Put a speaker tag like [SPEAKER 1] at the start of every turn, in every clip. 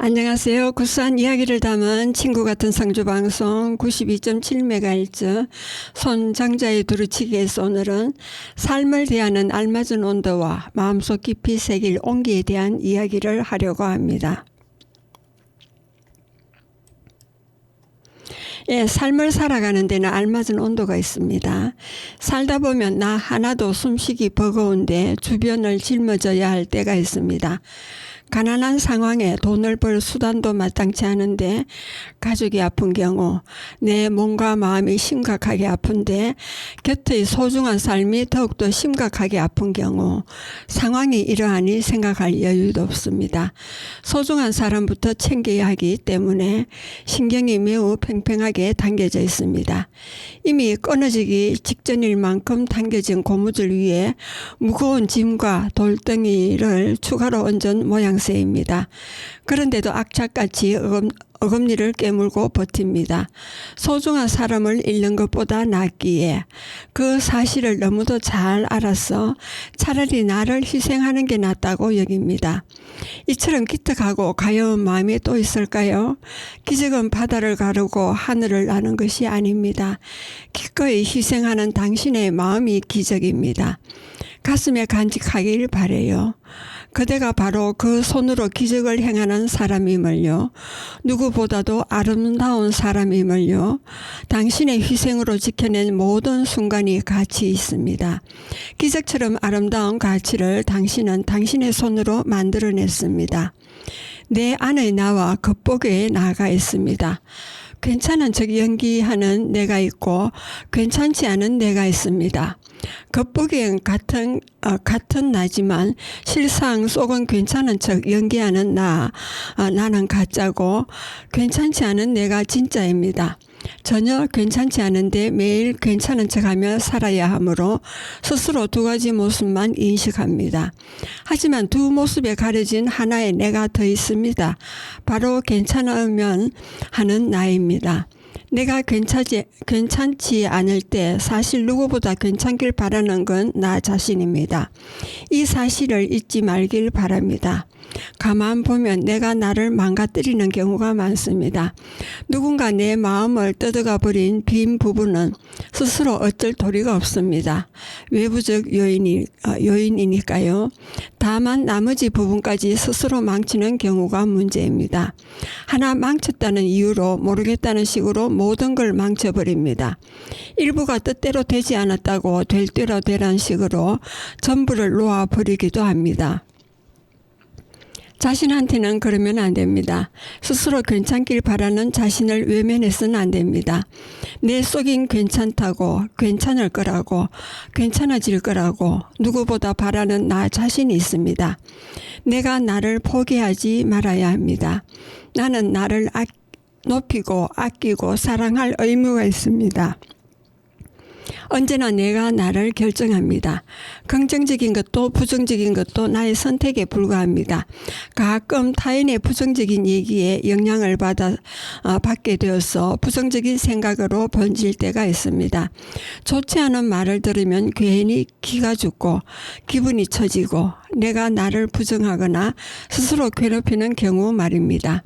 [SPEAKER 1] 안녕하세요. 구수한 이야기를 담은 친구 같은 성주방송 92.7MHz 손장자의 두루치기에서 오늘은 삶을 대하는 알맞은 온도와 마음속 깊이 새길 온기에 대한 이야기를 하려고 합니다. 삶을 살아가는 데는 알맞은 온도가 있습니다. 살다 보면 나 하나도 숨쉬기 버거운데 주변을 짊어져야 할 때가 있습니다. 가난한 상황에 돈을 벌 수단도 마땅치 않은데 가족이 아픈 경우, 내 몸과 마음이 심각하게 아픈데 곁의 소중한 삶이 더욱더 심각하게 아픈 경우, 상황이 이러하니 생각할 여유도 없습니다. 소중한 사람부터 챙겨야 하기 때문에 신경이 매우 팽팽하게 당겨져 있습니다. 이미 끊어지기 직전일 만큼 당겨진 고무줄 위에 무거운 짐과 돌덩이를 추가로 얹은 모양새입니다. 그런데도 악착같이 어금니를 깨물고 버팁니다. 소중한 사람을 잃는 것보다 낫기에 그 사실을 너무도 잘 알아서 차라리 나를 희생하는 게 낫다고 여깁니다. 이처럼 기특하고 가여운 마음이 또 있을까요? 기적은 바다를 가르고 하늘을 나는 것이 아닙니다. 기꺼이 희생하는 당신의 마음이 기적입니다. 가슴에 간직하길 바라요. 그대가 바로 그 손으로 기적을 행하는 사람임을요. 누구보다도 아름다운 사람임을요. 당신의 희생으로 지켜낸 모든 순간이 가치 있습니다. 기적처럼 아름다운 가치를 당신은 당신의 손으로 만들어냈습니다. 내 안의 나와 겉보기에 나가 있습니다. 괜찮은 척 연기하는 내가 있고 괜찮지 않은 내가 있습니다. 겉보기엔 같은 나지만 실상 속은 괜찮은 척 연기하는 나는 가짜고 괜찮지 않은 내가 진짜입니다. 전혀 괜찮지 않은데 매일 괜찮은 척하며 살아야 하므로 스스로 두 가지 모습만 인식합니다. 하지만 두 모습에 가려진 하나의 내가 더 있습니다. 바로 괜찮으면 하는 나입니다. 내가 괜찮지 않을 때 사실 누구보다 괜찮길 바라는 건 나 자신입니다. 이 사실을 잊지 말길 바랍니다. 가만 보면 내가 나를 망가뜨리는 경우가 많습니다. 누군가 내 마음을 뜯어가 버린 빈 부분은 스스로 어쩔 도리가 없습니다. 외부적 요인이니까요. 다만 나머지 부분까지 스스로 망치는 경우가 문제입니다. 하나 망쳤다는 이유로 모르겠다는 식으로 모든 걸 망쳐버립니다. 일부가 뜻대로 되지 않았다고 될 대로 되라는 식으로 전부를 놓아버리기도 합니다. 자신한테는 그러면 안 됩니다. 스스로 괜찮길 바라는 자신을 외면해서는 안 됩니다. 내 속인 괜찮다고, 괜찮을 거라고, 괜찮아질 거라고 누구보다 바라는 나 자신이 있습니다. 내가 나를 포기하지 말아야 합니다. 나는 나를 높이고 아끼고 사랑할 의무가 있습니다. 언제나 내가 나를 결정합니다. 긍정적인 것도 부정적인 것도 나의 선택에 불과합니다. 가끔 타인의 부정적인 얘기에 영향을 받게 되어서 부정적인 생각으로 번질 때가 있습니다. 좋지 않은 말을 들으면 괜히 기가 죽고 기분이 처지고 내가 나를 부정하거나 스스로 괴롭히는 경우 말입니다.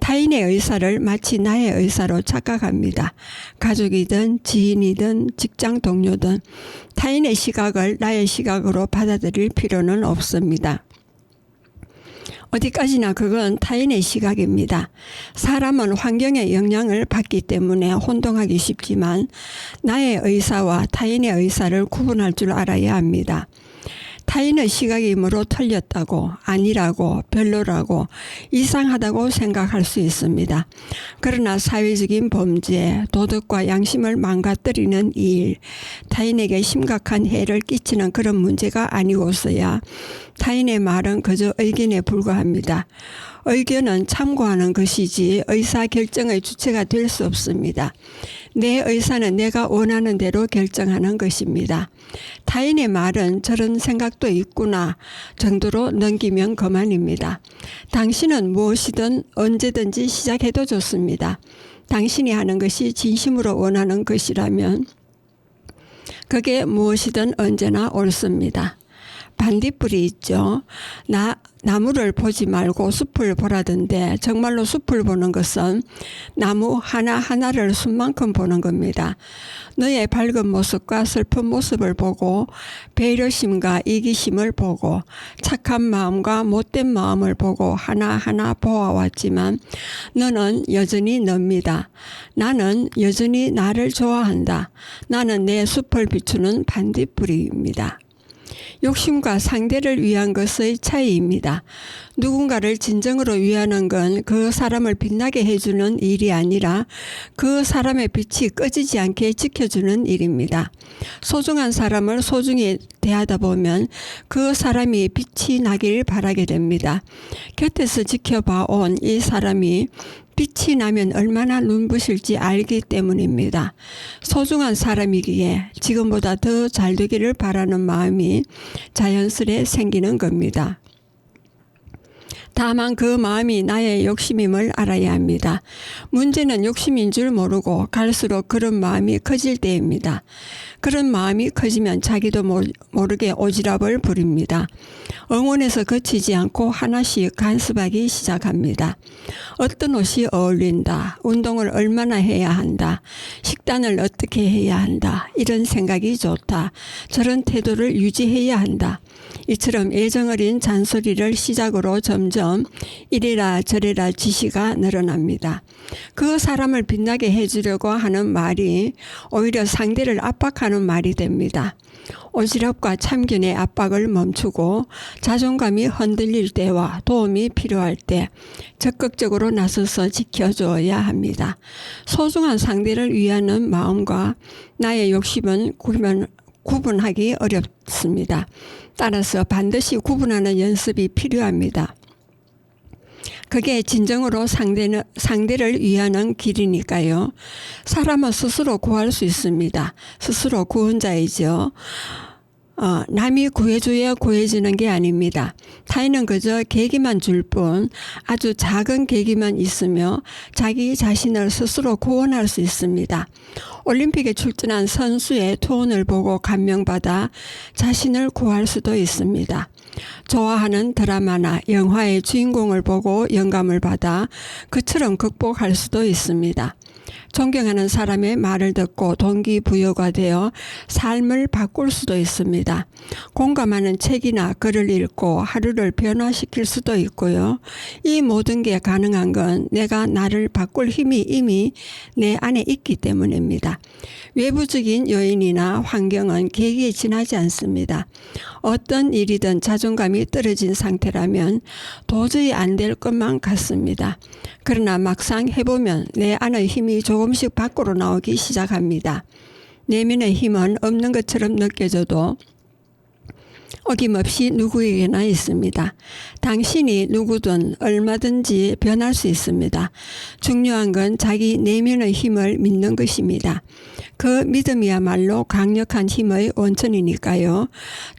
[SPEAKER 1] 타인의 의사를 마치 나의 의사로 착각합니다. 가족이든 지인이든 직장 동료든 타인의 시각을 나의 시각으로 받아들일 필요는 없습니다. 어디까지나 그건 타인의 시각입니다. 사람은 환경의 영향을 받기 때문에 혼동하기 쉽지만 나의 의사와 타인의 의사를 구분할 줄 알아야 합니다. 타인의 시각이므로 틀렸다고, 아니라고, 별로라고, 이상하다고 생각할 수 있습니다. 그러나 사회적인 범죄, 도덕과 양심을 망가뜨리는 일, 타인에게 심각한 해를 끼치는 그런 문제가 아니고서야 타인의 말은 그저 의견에 불과합니다. 의견은 참고하는 것이지 의사결정의 주체가 될 수 없습니다. 내 의사는 내가 원하는 대로 결정하는 것입니다. 타인의 말은 저런 생각도 있구나 정도로 넘기면 그만입니다. 당신은 무엇이든 언제든지 시작해도 좋습니다. 당신이 하는 것이 진심으로 원하는 것이라면 그게 무엇이든 언제나 옳습니다. 반딧불이 있죠. 나무를 보지 말고 숲을 보라던데 정말로 숲을 보는 것은 나무 하나하나를 숲만큼 보는 겁니다. 너의 밝은 모습과 슬픈 모습을 보고 배려심과 이기심을 보고 착한 마음과 못된 마음을 보고 하나하나 보아왔지만 너는 여전히 멉니다. 나는 여전히 나를 좋아한다. 나는 내 숲을 비추는 반딧불이입니다. 욕심과 상대를 위한 것의 차이입니다. 누군가를 진정으로 위하는 건 그 사람을 빛나게 해주는 일이 아니라 그 사람의 빛이 꺼지지 않게 지켜주는 일입니다. 소중한 사람을 소중히 대하다 보면 그 사람이 빛이 나길 바라게 됩니다. 곁에서 지켜봐온 이 사람이 빛이 나면 얼마나 눈부실지 알기 때문입니다. 소중한 사람이기에 지금보다 더 잘 되기를 바라는 마음이 자연스레 생기는 겁니다. 다만 그 마음이 나의 욕심임을 알아야 합니다. 문제는 욕심인 줄 모르고 갈수록 그런 마음이 커질 때입니다. 그런 마음이 커지면 자기도 모르게 오지랖을 부립니다. 응원에서 그치지 않고 하나씩 간섭하기 시작합니다. 어떤 옷이 어울린다. 운동을 얼마나 해야 한다. 식단을 어떻게 해야 한다. 이런 생각이 좋다. 저런 태도를 유지해야 한다. 이처럼 애정어린 잔소리를 시작으로 점점 이래라 저래라 지시가 늘어납니다. 그 사람을 빛나게 해주려고 하는 말이 오히려 상대를 압박하는 말이 됩니다. 오지랖과 참견의 압박을 멈추고 자존감이 흔들릴 때와 도움이 필요할 때 적극적으로 나서서 지켜줘야 합니다. 소중한 상대를 위하는 마음과 나의 욕심은 구분하기 어렵습니다. 따라서 반드시 구분하는 연습이 필요합니다. 그게 진정으로 상대를 위하는 길이니까요. 사람은 스스로 구할 수 있습니다. 스스로 구원자이죠. 남이 구해줘야 구해지는 게 아닙니다. 타인은 그저 계기만 줄 뿐 아주 작은 계기만 있으며 자기 자신을 스스로 구원할 수 있습니다. 올림픽에 출전한 선수의 투혼을 보고 감명받아 자신을 구할 수도 있습니다. 좋아하는 드라마나 영화의 주인공을 보고 영감을 받아 그처럼 극복할 수도 있습니다. 존경하는 사람의 말을 듣고 동기부여가 되어 삶을 바꿀 수도 있습니다. 공감하는 책이나 글을 읽고 하루를 변화시킬 수도 있고요. 이 모든 게 가능한 건 내가 나를 바꿀 힘이 이미 내 안에 있기 때문입니다. 외부적인 요인이나 환경은 계기에 지나지 않습니다. 어떤 일이든 자존감이 떨어진 상태라면 도저히 안 될 것만 같습니다. 그러나 막상 해보면 내 안의 힘이 조금씩 밖으로 나오기 시작합니다. 내면의 힘은 없는 것처럼 느껴져도 어김없이 누구에게나 있습니다. 당신이 누구든 얼마든지 변할 수 있습니다. 중요한 건 자기 내면의 힘을 믿는 것입니다. 그 믿음이야말로 강력한 힘의 원천이니까요.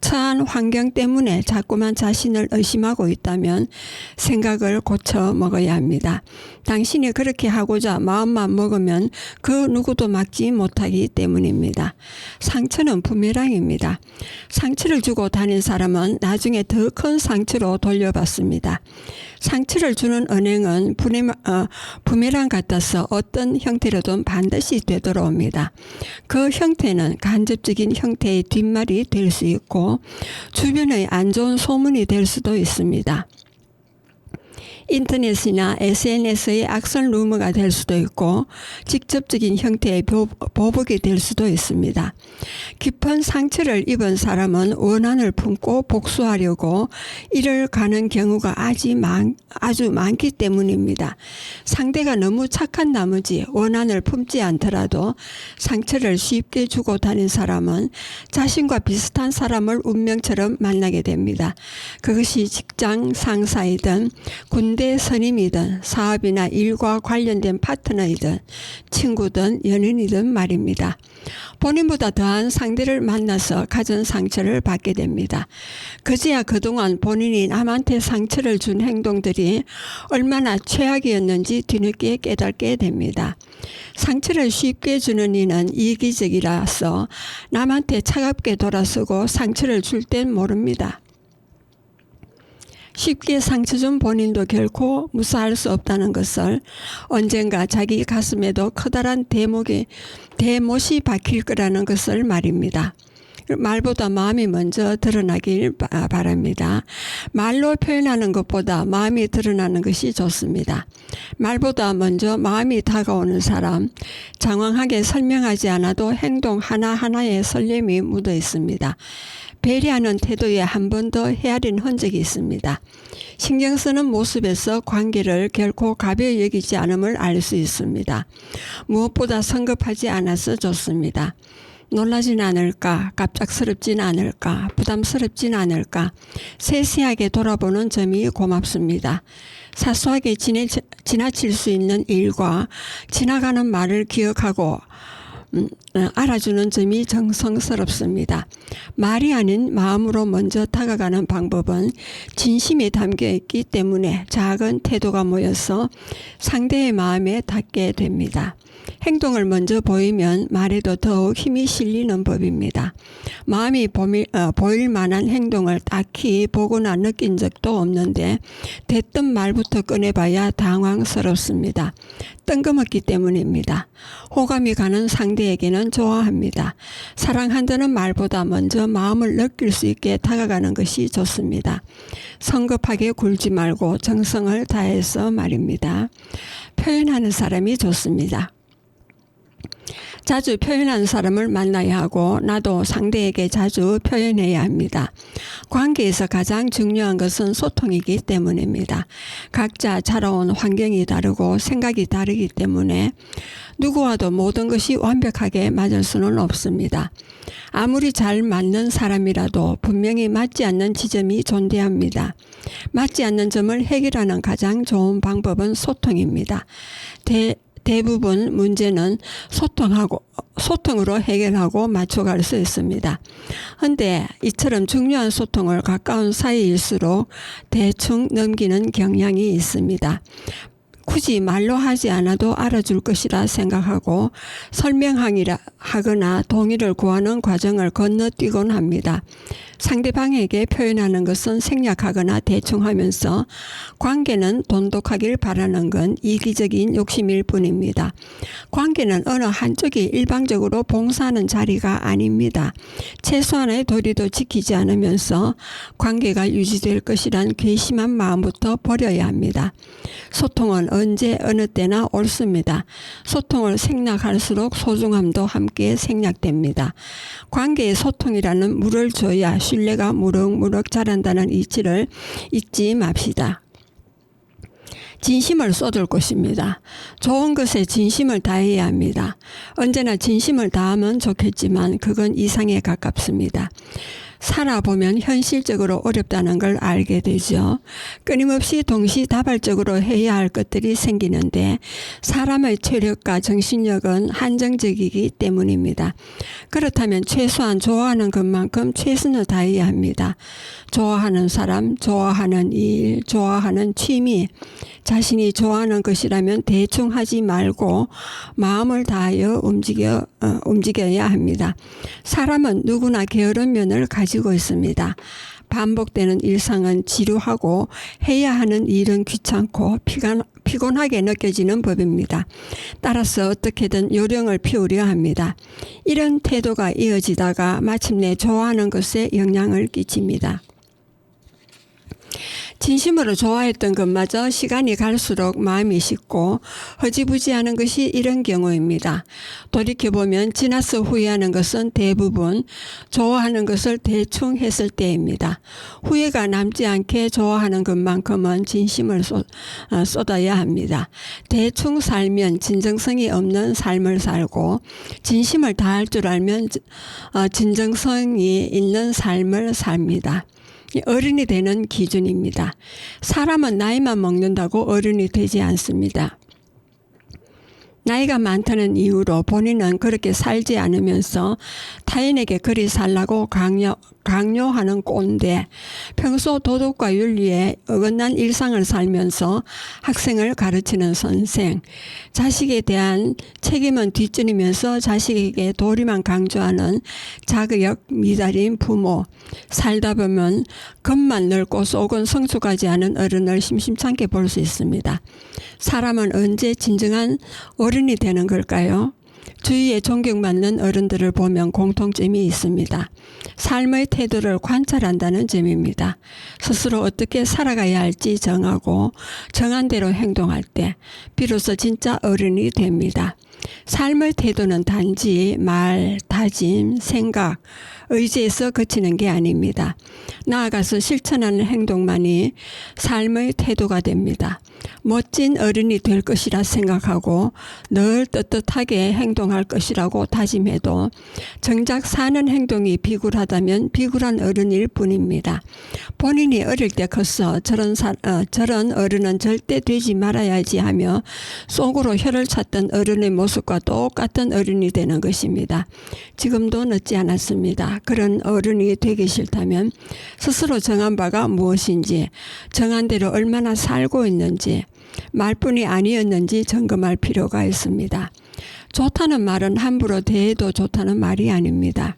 [SPEAKER 1] 처한 환경 때문에 자꾸만 자신을 의심하고 있다면 생각을 고쳐 먹어야 합니다. 당신이 그렇게 하고자 마음만 먹으면 그 누구도 막지 못하기 때문입니다. 상처는 부메랑입니다. 상처를 주고 다닌 사람은 나중에 더 큰 상처로 돌려받습니다. 상처를 주는 은행은 부메랑 같아서 어떤 형태로든 반드시 되돌아옵니다. 그 형태는 간접적인 형태의 뒷말이 될 수 있고 주변의 안 좋은 소문이 될 수도 있습니다. 인터넷이나 SNS의 악성 루머가 될 수도 있고 직접적인 형태의 보복이 될 수도 있습니다. 깊은 상처를 입은 사람은 원한을 품고 복수하려고 이를 가는 경우가 아주 많기 때문입니다. 상대가 너무 착한 나머지 원한을 품지 않더라도 상처를 쉽게 주고 다닌 사람은 자신과 비슷한 사람을 운명처럼 만나게 됩니다. 그것이 직장 상사이든 군대 선임이든 사업이나 일과 관련된 파트너이든 친구든 연인이든 말입니다. 본인보다 더한 상대를 만나서 가진 상처를 받게 됩니다. 그제야 그동안 본인이 남한테 상처를 준 행동들이 얼마나 최악이었는지 뒤늦게 깨닫게 됩니다. 상처를 쉽게 주는 이는 이기적이라서 남한테 차갑게 돌아서고 상처를 줄 땐 모릅니다. 쉽게 상처 준 본인도 결코 무사할 수 없다는 것을, 언젠가 자기 가슴에도 커다란 대못이 박힐 거라는 것을 말입니다. 말보다 마음이 먼저 드러나길 바랍니다. 말로 표현하는 것보다 마음이 드러나는 것이 좋습니다. 말보다 먼저 마음이 다가오는 사람, 장황하게 설명하지 않아도 행동 하나하나에 설렘이 묻어 있습니다. 배려하는 태도에 한 번 더 헤아린 흔적이 있습니다. 신경 쓰는 모습에서 관계를 결코 가벼이 여기지 않음을 알 수 있습니다. 무엇보다 성급하지 않아서 좋습니다. 놀라진 않을까, 갑작스럽진 않을까, 부담스럽진 않을까, 세세하게 돌아보는 점이 고맙습니다. 사소하게 지나칠 수 있는 일과 지나가는 말을 기억하고 알아주는 점이 정성스럽습니다. 말이 아닌 마음으로 먼저 다가가는 방법은 진심이 담겨있기 때문에 작은 태도가 모여서 상대의 마음에 닿게 됩니다. 행동을 먼저 보이면 말에도 더욱 힘이 실리는 법입니다. 마음이 보일 만한 행동을 딱히 보거나 느낀 적도 없는데 대뜸 말부터 꺼내봐야 당황스럽습니다. 뜬금없기 때문입니다. 호감이 가는 상대에게는 좋아합니다. 사랑한다는 말보다 먼저 마음을 느낄 수 있게 다가가는 것이 좋습니다. 성급하게 굴지 말고 정성을 다해서 말입니다. 표현하는 사람이 좋습니다. 자주 표현하는 사람을 만나야 하고 나도 상대에게 자주 표현해야 합니다. 관계에서 가장 중요한 것은 소통이기 때문입니다. 각자 자라온 환경이 다르고 생각이 다르기 때문에 누구와도 모든 것이 완벽하게 맞을 수는 없습니다. 아무리 잘 맞는 사람이라도 분명히 맞지 않는 지점이 존재합니다. 맞지 않는 점을 해결하는 가장 좋은 방법은 소통입니다. 대부분 문제는 소통으로 해결하고 맞춰갈 수 있습니다. 그런데 이처럼 중요한 소통을 가까운 사이일수록 대충 넘기는 경향이 있습니다. 굳이 말로 하지 않아도 알아줄 것이라 생각하고 설명하거나 동의를 구하는 과정을 건너뛰곤 합니다. 상대방에게 표현하는 것은 생략하거나 대충 하면서 관계는 돈독하길 바라는 건 이기적인 욕심일 뿐입니다. 관계는 어느 한쪽이 일방적으로 봉사하는 자리가 아닙니다. 최소한의 도리도 지키지 않으면서 관계가 유지될 것이란 괘씸한 마음부터 버려야 합니다. 소통은 언제 어느 때나 옳습니다. 소통을 생략할수록 소중함도 함께 생략됩니다. 관계의 소통이라는 물을 줘야 신뢰가 무럭무럭 자란다는 이치를 잊지 맙시다. 진심을 쏟을 것입니다. 좋은 것에 진심을 다해야 합니다. 언제나 진심을 다하면 좋겠지만 그건 이상에 가깝습니다. 살아보면 현실적으로 어렵다는 걸 알게 되죠. 끊임없이 동시다발적으로 해야 할 것들이 생기는데 사람의 체력과 정신력은 한정적이기 때문입니다. 그렇다면 최소한 좋아하는 것만큼 최선을 다해야 합니다. 좋아하는 사람, 좋아하는 일, 좋아하는 취미, 자신이 좋아하는 것이라면 대충 하지 말고 마음을 다하여 움직여야 합니다. 사람은 누구나 게으른 면을 가지고 있습니다. 반복되는 일상은 지루하고 해야 하는 일은 귀찮고 피곤하게 느껴지는 법입니다. 따라서 어떻게든 요령을 피우려 합니다. 이런 태도가 이어지다가 마침내 좋아하는 것에 영향을 끼칩니다. 진심으로 좋아했던 것마저 시간이 갈수록 마음이 식고 허지부지하는 것이 이런 경우입니다. 돌이켜보면 지나서 후회하는 것은 대부분 좋아하는 것을 대충 했을 때입니다. 후회가 남지 않게 좋아하는 것만큼은 진심을 쏟아야 합니다. 대충 살면 진정성이 없는 삶을 살고 진심을 다할 줄 알면 진정성이 있는 삶을 삽니다. 어른이 되는 기준입니다. 사람은 나이만 먹는다고 어른이 되지 않습니다. 나이가 많다는 이유로 본인은 그렇게 살지 않으면서 타인에게 그리 살라고 강요하는 꼰대, 평소 도덕과 윤리에 어긋난 일상을 살면서 학생을 가르치는 선생, 자식에 대한 책임은 뒷전이면서 자식에게 도리만 강조하는 자의역 미달인 부모, 살다 보면 겉만 넓고 속은 성숙하지 않은 어른을 심심찮게 볼 수 있습니다. 사람은 언제 진정한 어른이 되는 걸까요? 주위에 존경받는 어른들을 보면 공통점이 있습니다. 삶의 태도를 관찰한다는 점입니다. 스스로 어떻게 살아가야 할지 정하고 정한 대로 행동할 때 비로소 진짜 어른이 됩니다. 삶의 태도는 단지 말, 다짐, 생각, 의지에서 그치는 게 아닙니다. 나아가서 실천하는 행동만이 삶의 태도가 됩니다. 멋진 어른이 될 것이라 생각하고 늘 떳떳하게 행동할 것이라고 다짐해도 정작 사는 행동이 비굴하다면 비굴한 어른일 뿐입니다. 본인이 어릴 때 커서 저런 어른은 절대 되지 말아야지 하며 속으로 혀를 찼던 어른의 모습과 똑같은 어른이 되는 것입니다. 지금도 늦지 않았습니다. 그런 어른이 되기 싫다면 스스로 정한 바가 무엇인지, 정한 대로 얼마나 살고 있는지, 말뿐이 아니었는지 점검할 필요가 있습니다. 좋다는 말은 함부로 대해도 좋다는 말이 아닙니다.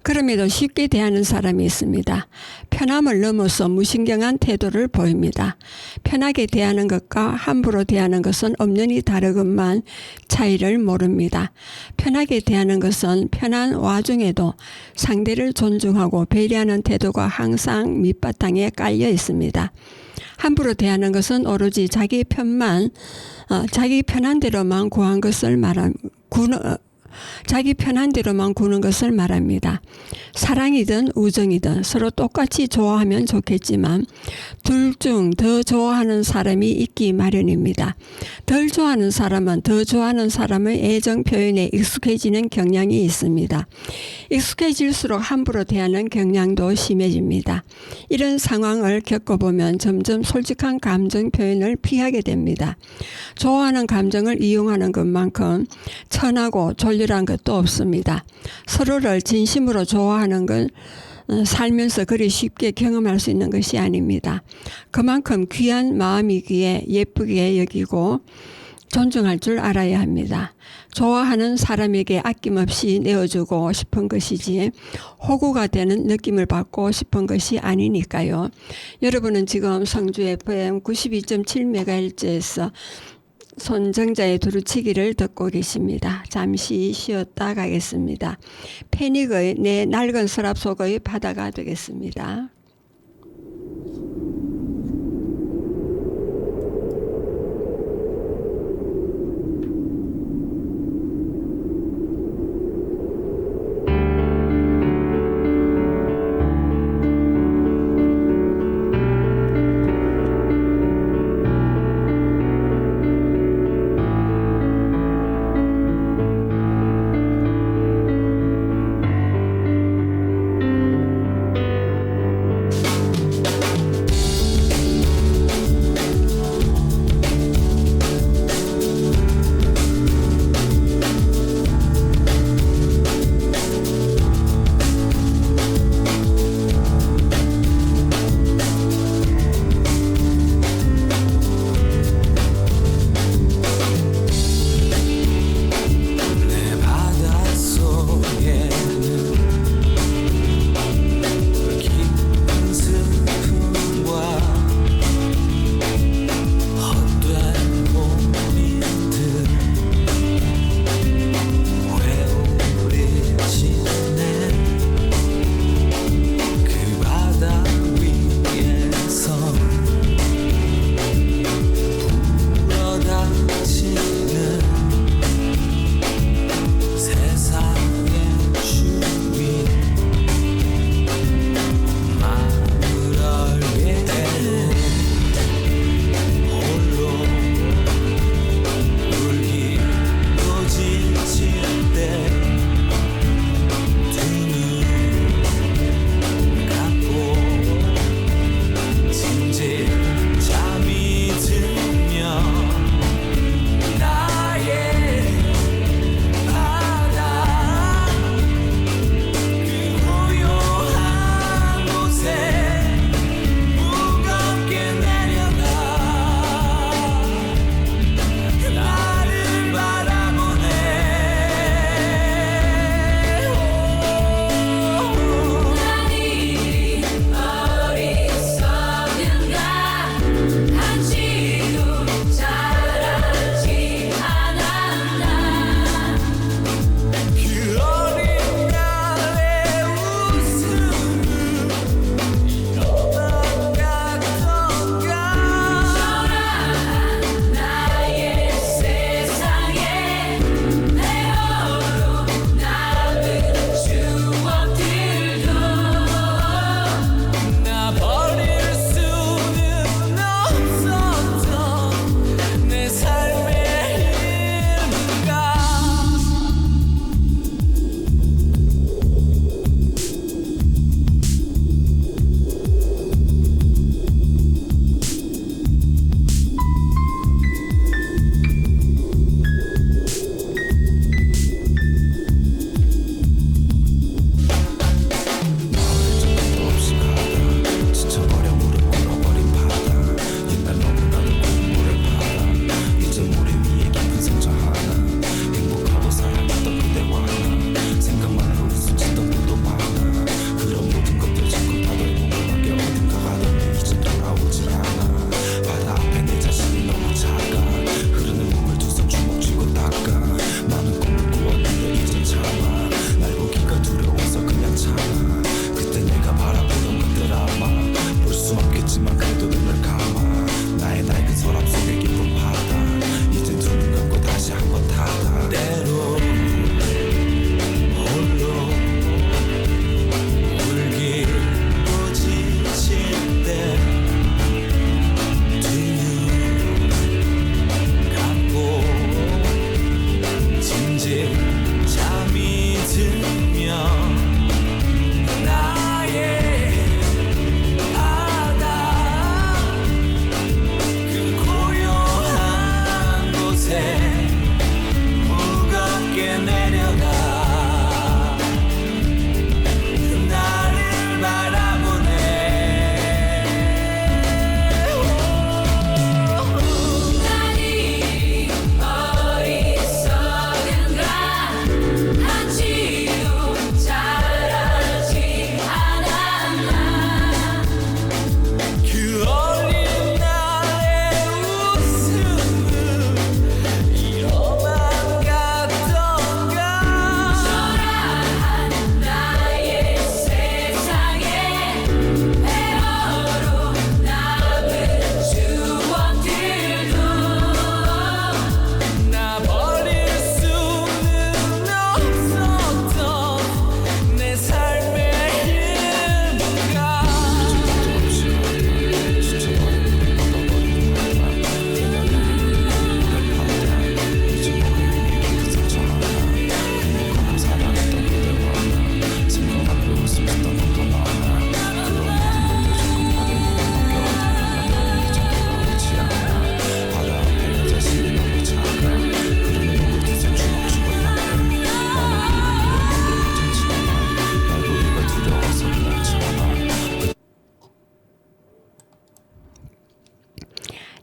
[SPEAKER 1] 그럼에도 쉽게 대하는 사람이 있습니다. 편함을 넘어서 무신경한 태도를 보입니다. 편하게 대하는 것과 함부로 대하는 것은 엄연히 다르건만 차이를 모릅니다. 편하게 대하는 것은 편한 와중에도 상대를 존중하고 배려하는 태도가 항상 밑바탕에 깔려 있습니다. 함부로 대하는 것은 오로지 자기 편한 대로만 구한 것을 자기 편한 대로만 구는 것을 말합니다. 사랑이든 우정이든 서로 똑같이 좋아하면 좋겠지만 둘 중 더 좋아하는 사람이 있기 마련입니다. 덜 좋아하는 사람은 더 좋아하는 사람의 애정 표현에 익숙해지는 경향이 있습니다. 익숙해질수록 함부로 대하는 경향도 심해집니다. 이런 상황을 겪어보면 점점 솔직한 감정 표현을 피하게 됩니다. 좋아하는 감정을 이용하는 것만큼 천하고 졸렬한 것도 없습니다. 서로를 진심으로 좋아하는 건 살면서 그리 쉽게 경험할 수 있는 것이 아닙니다. 그만큼 귀한 마음이기에 예쁘게 여기고 존중할 줄 알아야 합니다. 좋아하는 사람에게 아낌없이 내어주고 싶은 것이지 호구가 되는 느낌을 받고 싶은 것이 아니니까요. 여러분은 지금 성주 FM 92.7MHz에서 손정자의 두루치기를 듣고 계십니다. 잠시 쉬었다 가겠습니다. 패닉의 내 낡은 서랍 속의 바다가 되겠습니다.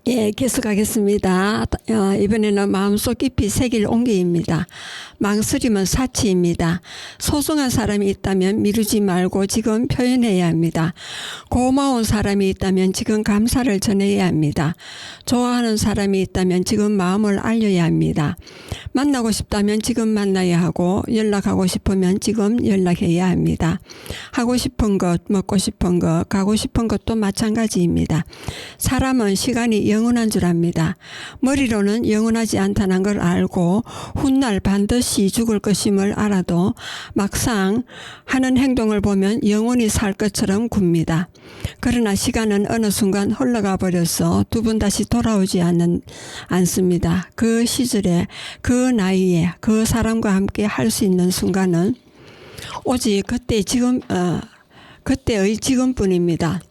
[SPEAKER 1] 예, 계속하겠습니다. 이번에는 마음속 깊이 새길 옹기입니다. 망설임은 사치입니다. 소중한 사람이 있다면 미루지 말고 지금 표현해야 합니다. 고마운 사람이 있다면 지금 감사를 전해야 합니다. 좋아하는 사람이 있다면 지금 마음을 알려야 합니다. 만나고 싶다면 지금 만나야 하고 연락하고 싶으면 지금 연락해야 합니다. 하고 싶은 것, 먹고 싶은 것, 가고 싶은 것도 마찬가지입니다. 사람은 시간이 영원한 줄 압니다. 머리로는 영원하지 않다는 걸 알고 훗날 반드시 죽을 것임을 알아도 막상 하는 행동을 보면 영원히 살 것처럼 굽니다. 그러나 시간은 어느 순간 흘러가 버려서 두 번 다시 돌아오지 않습니다. 그 시절에 그 나이에 그 사람과 함께 할 수 있는 순간은 오직 그때의 지금뿐입니다.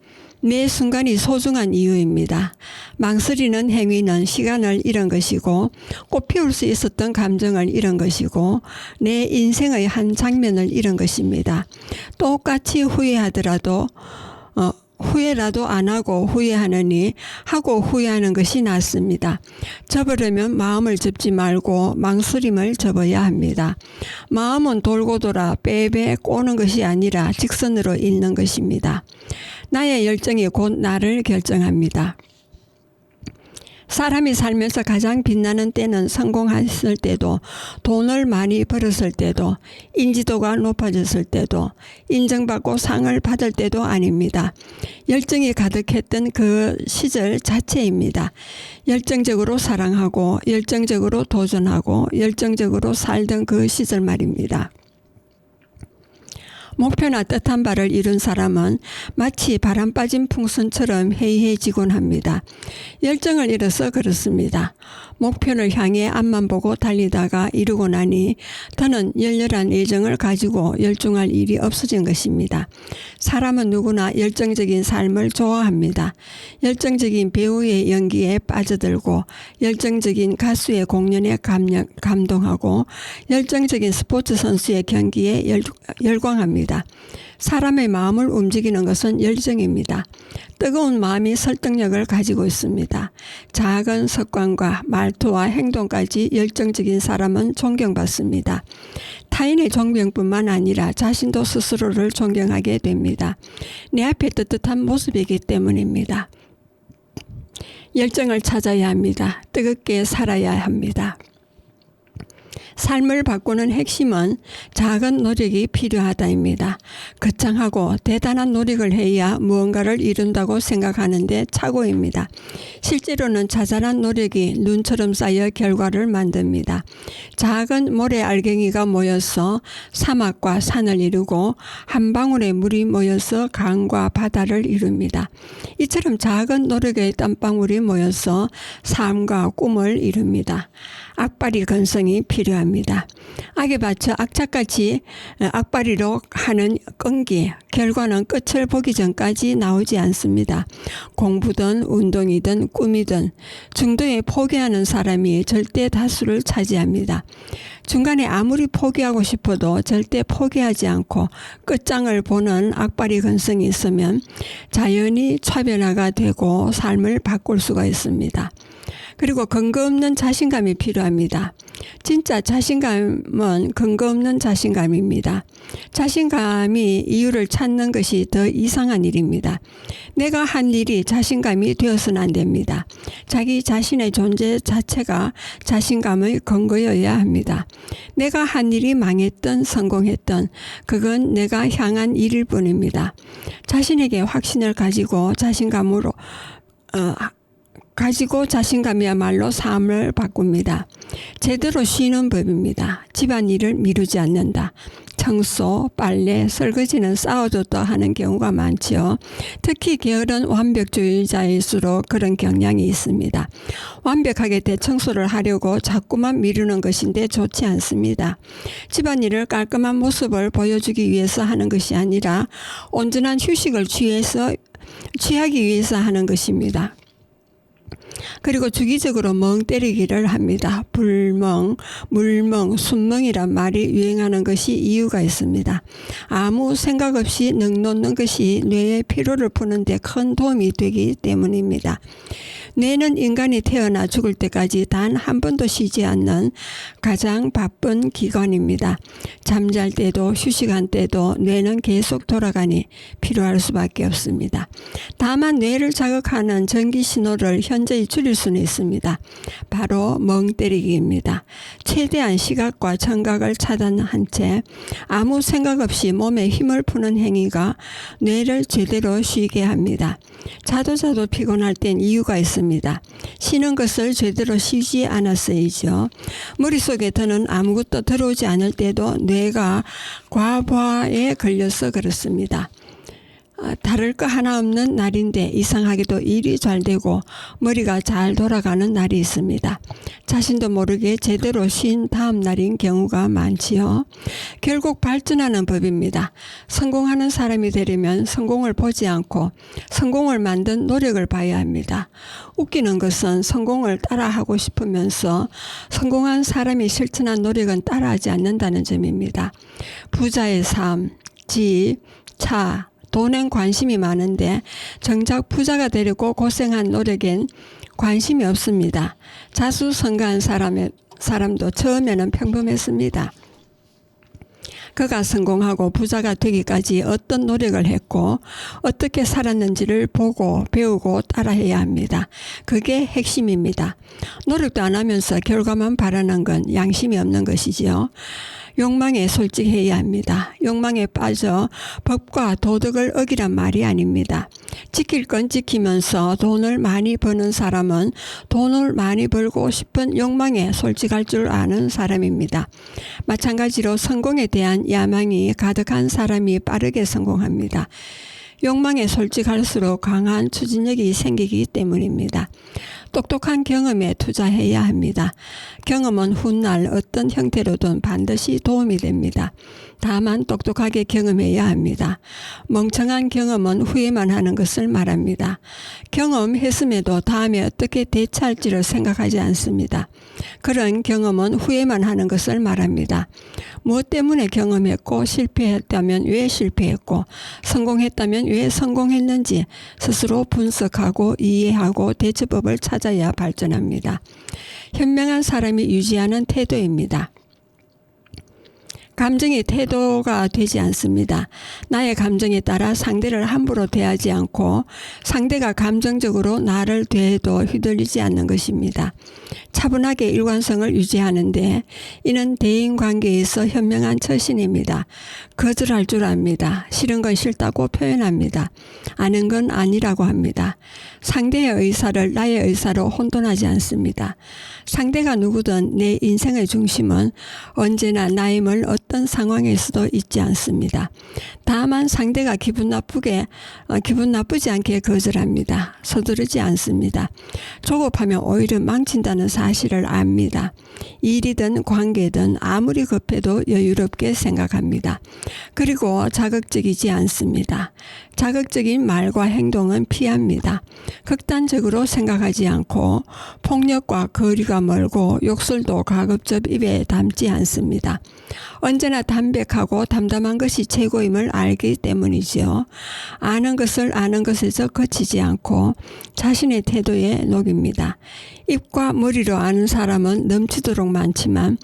[SPEAKER 1] 매 순간이 소중한 이유입니다. 망설이는 행위는 시간을 잃은 것이고 꽃피울 수 있었던 감정을 잃은 것이고 내 인생의 한 장면을 잃은 것입니다. 똑같이 후회라도 안 하고 후회하느니 하고 후회하는 것이 낫습니다. 접으려면 마음을 접지 말고 망설임을 접어야 합니다. 마음은 돌고 돌아 빼빼 꼬는 것이 아니라 직선으로 있는 것입니다. 나의 열정이 곧 나를 결정합니다. 사람이 살면서 가장 빛나는 때는 성공했을 때도, 돈을 많이 벌었을 때도, 인지도가 높아졌을 때도, 인정받고 상을 받을 때도 아닙니다. 열정이 가득했던 그 시절 자체입니다. 열정적으로 사랑하고 열정적으로 도전하고 열정적으로 살던 그 시절 말입니다. 목표나 뜻한 바를 이룬 사람은 마치 바람 빠진 풍선처럼 해이해지곤 합니다. 열정을 잃어서 그렇습니다. 목표를 향해 앞만 보고 달리다가 이루고 나니 더는 열렬한 애정을 가지고 열중할 일이 없어진 것입니다. 사람은 누구나 열정적인 삶을 좋아합니다. 열정적인 배우의 연기에 빠져들고 열정적인 가수의 공연에 감동하고 열정적인 스포츠 선수의 경기에 열광합니다. 사람의 마음을 움직이는 것은 열정입니다. 뜨거운 마음이 설득력을 가지고 있습니다. 작은 습관과 말투와 행동까지 열정적인 사람은 존경받습니다. 타인의 존경뿐만 아니라 자신도 스스로를 존경하게 됩니다. 내 앞에 떳떳한 모습이기 때문입니다. 열정을 찾아야 합니다. 뜨겁게 살아야 합니다. 삶을 바꾸는 핵심은 작은 노력이 필요하다입니다. 거창하고 대단한 노력을 해야 무언가를 이룬다고 생각하는데 착오입니다. 실제로는 자잘한 노력이 눈처럼 쌓여 결과를 만듭니다. 작은 모래알갱이가 모여서 사막과 산을 이루고 한 방울의 물이 모여서 강과 바다를 이룹니다. 이처럼 작은 노력의 땀방울이 모여서 삶과 꿈을 이룹니다. 악바리 건성이 필요합니다. 악에 받쳐 악착같이 악바리로 하는 끈기, 결과는 끝을 보기 전까지 나오지 않습니다. 공부든 운동이든 꿈이든 중도에 포기하는 사람이 절대 다수를 차지합니다. 중간에 아무리 포기하고 싶어도 절대 포기하지 않고 끝장을 보는 악바리 건성이 있으면 자연히 차별화가 되고 삶을 바꿀 수가 있습니다. 그리고 근거 없는 자신감이 필요합니다. 진짜 자신감은 근거 없는 자신감입니다. 자신감이 이유를 찾는 것이 더 이상한 일입니다. 내가 한 일이 자신감이 되어서는 안 됩니다. 자기 자신의 존재 자체가 자신감의 근거여야 합니다. 내가 한 일이 망했든 성공했든 그건 내가 향한 일일 뿐입니다. 자신에게 확신을 가지고 자신감이야말로 삶을 바꿉니다. 제대로 쉬는 법입니다. 집안일을 미루지 않는다. 청소, 빨래, 설거지는 쌓아뒀다 하는 경우가 많죠. 특히 게으른 완벽주의자일수록 그런 경향이 있습니다. 완벽하게 대청소를 하려고 자꾸만 미루는 것인데 좋지 않습니다. 집안일을 깔끔한 모습을 보여주기 위해서 하는 것이 아니라 온전한 휴식을 취하기 위해서 하는 것입니다. 그리고 주기적으로 멍 때리기를 합니다. 불멍, 물멍, 순멍이란 말이 유행하는 것이 이유가 있습니다. 아무 생각 없이 넋 놓는 것이 뇌의 피로를 푸는 데 큰 도움이 되기 때문입니다. 뇌는 인간이 태어나 죽을 때까지 단 한 번도 쉬지 않는 가장 바쁜 기관입니다. 잠잘 때도 휴식한 때도 뇌는 계속 돌아가니 필요할 수밖에 없습니다. 다만 뇌를 자극하는 전기 신호를 현저히 줄일 수는 있습니다. 바로 멍 때리기입니다. 최대한 시각과 청각을 차단한 채 아무 생각 없이 몸에 힘을 푸는 행위가 뇌를 제대로 쉬게 합니다. 자도 피곤할 땐 이유가 있습니다. 쉬는 것을 제대로 쉬지 않았어야죠. 머릿속에 더는 아무것도 들어오지 않을 때도 뇌가 과부하에 걸려서 그렇습니다. 다를 거 하나 없는 날인데 이상하게도 일이 잘 되고 머리가 잘 돌아가는 날이 있습니다. 자신도 모르게 제대로 쉰 다음 날인 경우가 많지요. 결국 발전하는 법입니다. 성공하는 사람이 되려면 성공을 보지 않고 성공을 만든 노력을 봐야 합니다. 웃기는 것은 성공을 따라하고 싶으면서 성공한 사람이 실천한 노력은 따라하지 않는다는 점입니다. 부자의 삶, 집, 차, 돈엔 관심이 많은데 정작 부자가 되려고 고생한 노력엔 관심이 없습니다. 자수성가한 사람도 처음에는 평범했습니다. 그가 성공하고 부자가 되기까지 어떤 노력을 했고 어떻게 살았는지를 보고 배우고 따라해야 합니다. 그게 핵심입니다. 노력도 안 하면서 결과만 바라는 건 양심이 없는 것이지요. 욕망에 솔직해야 합니다. 욕망에 빠져 법과 도덕을 어기란 말이 아닙니다. 지킬 건 지키면서 돈을 많이 버는 사람은 돈을 많이 벌고 싶은 욕망에 솔직할 줄 아는 사람입니다. 마찬가지로 성공에 대한 야망이 가득한 사람이 빠르게 성공합니다. 욕망에 솔직할수록 강한 추진력이 생기기 때문입니다. 똑똑한 경험에 투자해야 합니다. 경험은 훗날 어떤 형태로든 반드시 도움이 됩니다. 다만 똑똑하게 경험해야 합니다. 멍청한 경험은 후회만 하는 것을 말합니다. 경험했음에도 다음에 어떻게 대처할지를 생각하지 않습니다. 그런 경험은 후회만 하는 것을 말합니다. 무엇 때문에 경험했고 실패했다면 왜 실패했고 성공했다면 왜 성공했는지 스스로 분석하고 이해하고 대처법을 찾아야 발전합니다. 현명한 사람이 유지하는 태도입니다. 감정이 태도가 되지 않습니다. 나의 감정에 따라 상대를 함부로 대하지 않고 상대가 감정적으로 나를 대해도 휘둘리지 않는 것입니다. 차분하게 일관성을 유지하는데 이는 대인관계에서 현명한 처신입니다. 거절할 줄 압니다. 싫은 건 싫다고 표현합니다. 아는 건 아니라고 합니다. 상대의 의사를 나의 의사로 혼돈하지 않습니다. 상대가 누구든 내 인생의 중심은 언제나 나임을 어떤 상황에서도 잊지 않습니다. 다만 상대가 기분 나쁘지 않게 거절합니다. 서두르지 않습니다. 조급하면 오히려 망친다는 사실을 압니다. 일이든 관계든 아무리 급해도 여유롭게 생각합니다. 그리고 자극적이지 않습니다. 자극적인 말과 행동은 피합니다. 극단적으로 생각하지 않고 폭력과 거리가 멀고 욕설도 가급적 입에 담지 않습니다. 언제나 담백하고 담담한 것이 최고임을 알기 때문이지요. 아는 것을 아는 것에서 거치지 않고 자신의 태도에 녹입니다. 입과 머리로 아는 사람은 넘치도록 많지만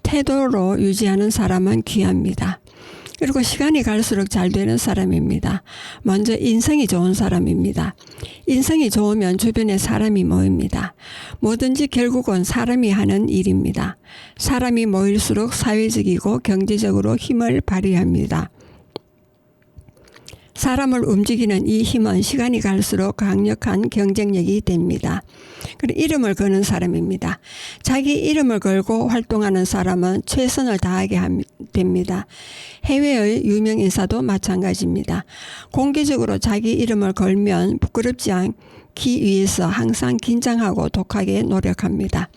[SPEAKER 1] 태도로 유지하는 사람은 귀합니다. 그리고 시간이 갈수록 잘 되는 사람입니다. 먼저 인성이 좋은 사람입니다. 인성이 좋으면 주변에 사람이 모입니다. 뭐든지 결국은 사람이 하는 일입니다. 사람이 모일수록 사회적이고 경제적으로 힘을 발휘합니다. 사람을 움직이는 이 힘은 시간이 갈수록 강력한 경쟁력이 됩니다. 그리고 이름을 거는 사람입니다. 자기 이름을 걸고 활동하는 사람은 최선을 다하게 됩니다. 해외의 유명 인사도 마찬가지입니다. 공개적으로 자기 이름을 걸면 부끄럽지 않기 위해서 항상 긴장하고 독하게 노력합니다.